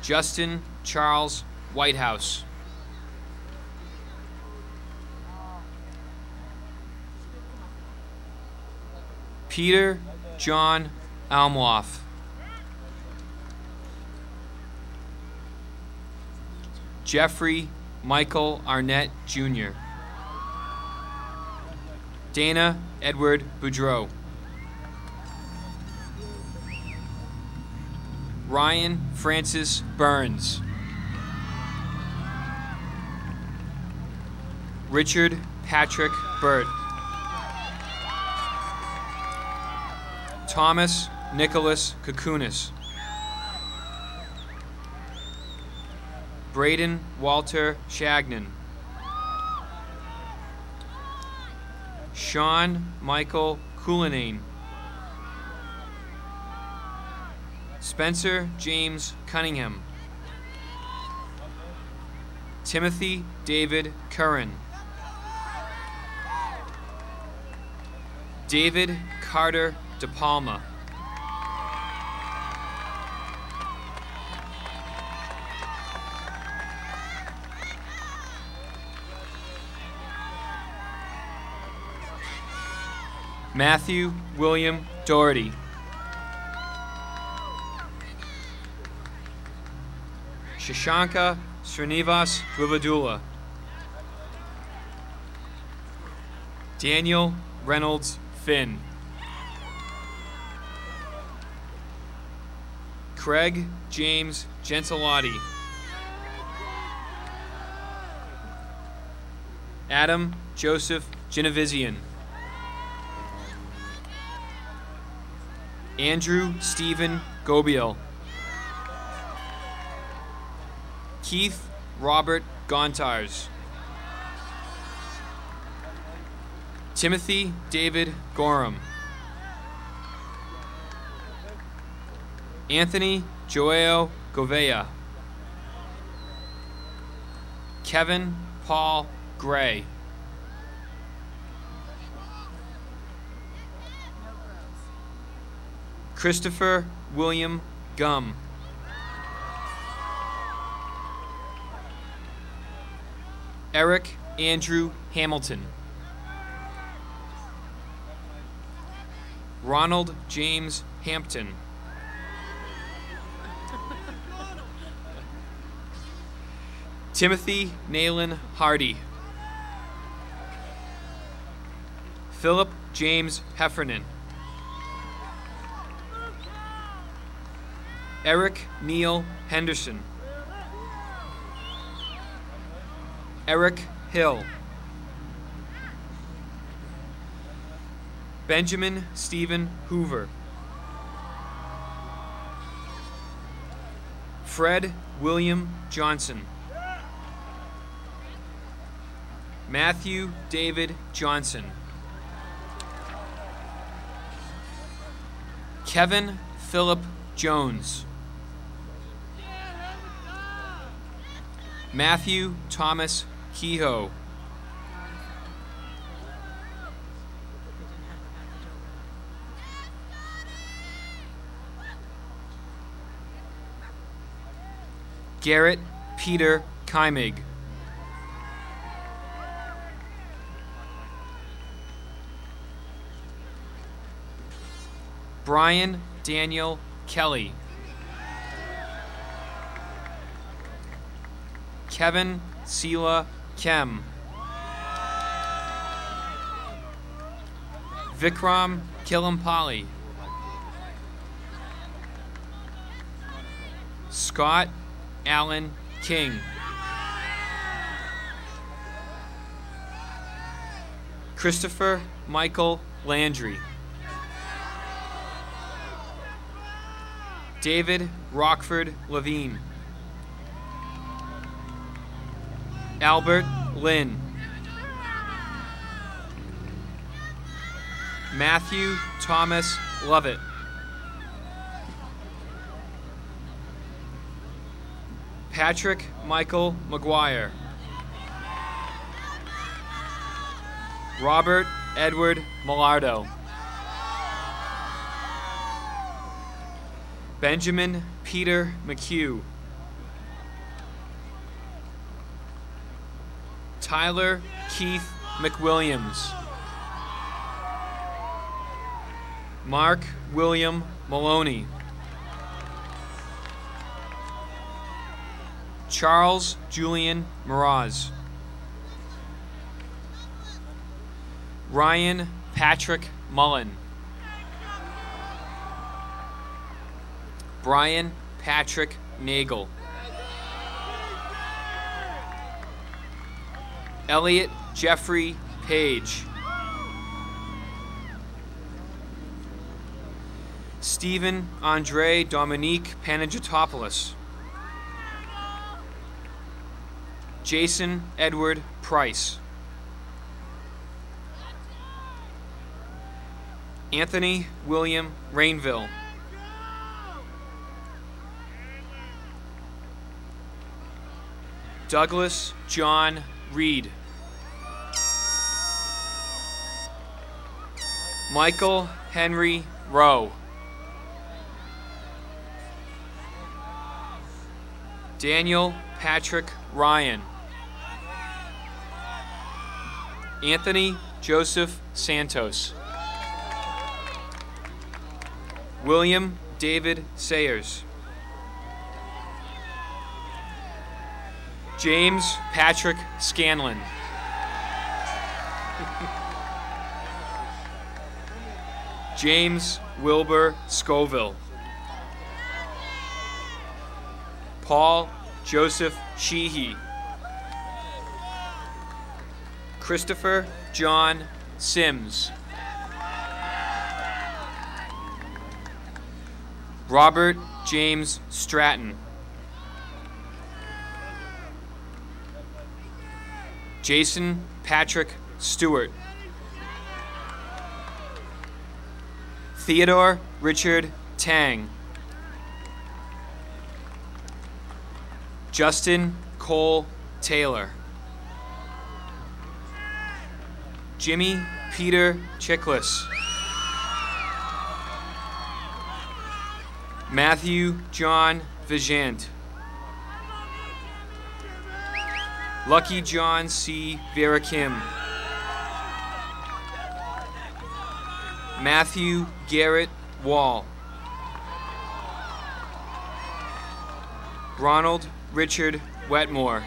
Justin Charles Whitehouse. Peter John Almloff. Jeffrey Michael Arnett Jr. Dana Edward Boudreau. Ryan Francis Burns. Richard Patrick Burt. Thomas Nicholas Kakunis. Braden Walter Shagnon. Sean Michael Coulinane. Spencer James Cunningham. Timothy David Curran. David Carter De Palma. Matthew William Doherty. Shashanka Srinivas Vivadula. Daniel Reynolds Finn. Craig James Gentilotti. Adam Joseph Genevizian. Andrew Stephen Gobiel. Keith Robert Gontars. Timothy David Gorham. Anthony Joao Govea. Kevin Paul Gray. Christopher William Gum. Eric Andrew Hamilton. Ronald James Hampton. Timothy Nayland Hardy. Philip James Heffernan. Eric Neil Henderson. Eric Hill. Benjamin Stephen Hoover. Fred William Johnson. Matthew David Johnson. Kevin Philip Jones. Matthew Thomas Kehoe. Garrett Peter Keimig. Brian Daniel Kelly. Kevin Sela Kem. Vikram Kilampali. Scott Allen King. Christopher Michael Landry. David Rockford Levine. Albert Lynn. Matthew Thomas Lovett. Patrick Michael McGuire. Robert Edward Millardo. Benjamin Peter McHugh. Tyler Keith McWilliams. Mark William Maloney. Charles Julian Miraz. Ryan Patrick Mullen. Brian Patrick Nagel. Elliot Jeffrey Page. Stephen Andre Dominique Panagitopoulos. Jason Edward Price. Anthony William Rainville. Douglas John Reed. Michael Henry Rowe. Daniel Patrick Ryan. Anthony Joseph Santos. William David Sayers. James Patrick Scanlon. James Wilbur Scoville. Paul Joseph Sheehy. Christopher John Sims. Robert James Stratton. Jason Patrick Stewart. Theodore Richard Tang. Justin Cole Taylor. Jimmy Peter Chiklis. Matthew John Vigent. Lucky John C. Vera Kim. Matthew Garrett Wall. Ronald Richard Wetmore.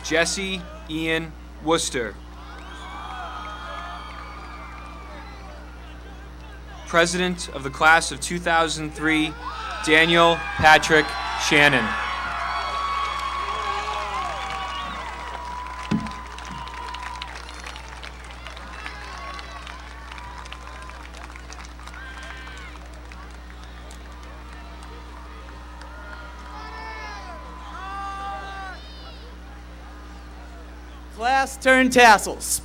Jesse Ian Worcester. President of the Class of 2003, Daniel Patrick Shannon. Class turn tassels.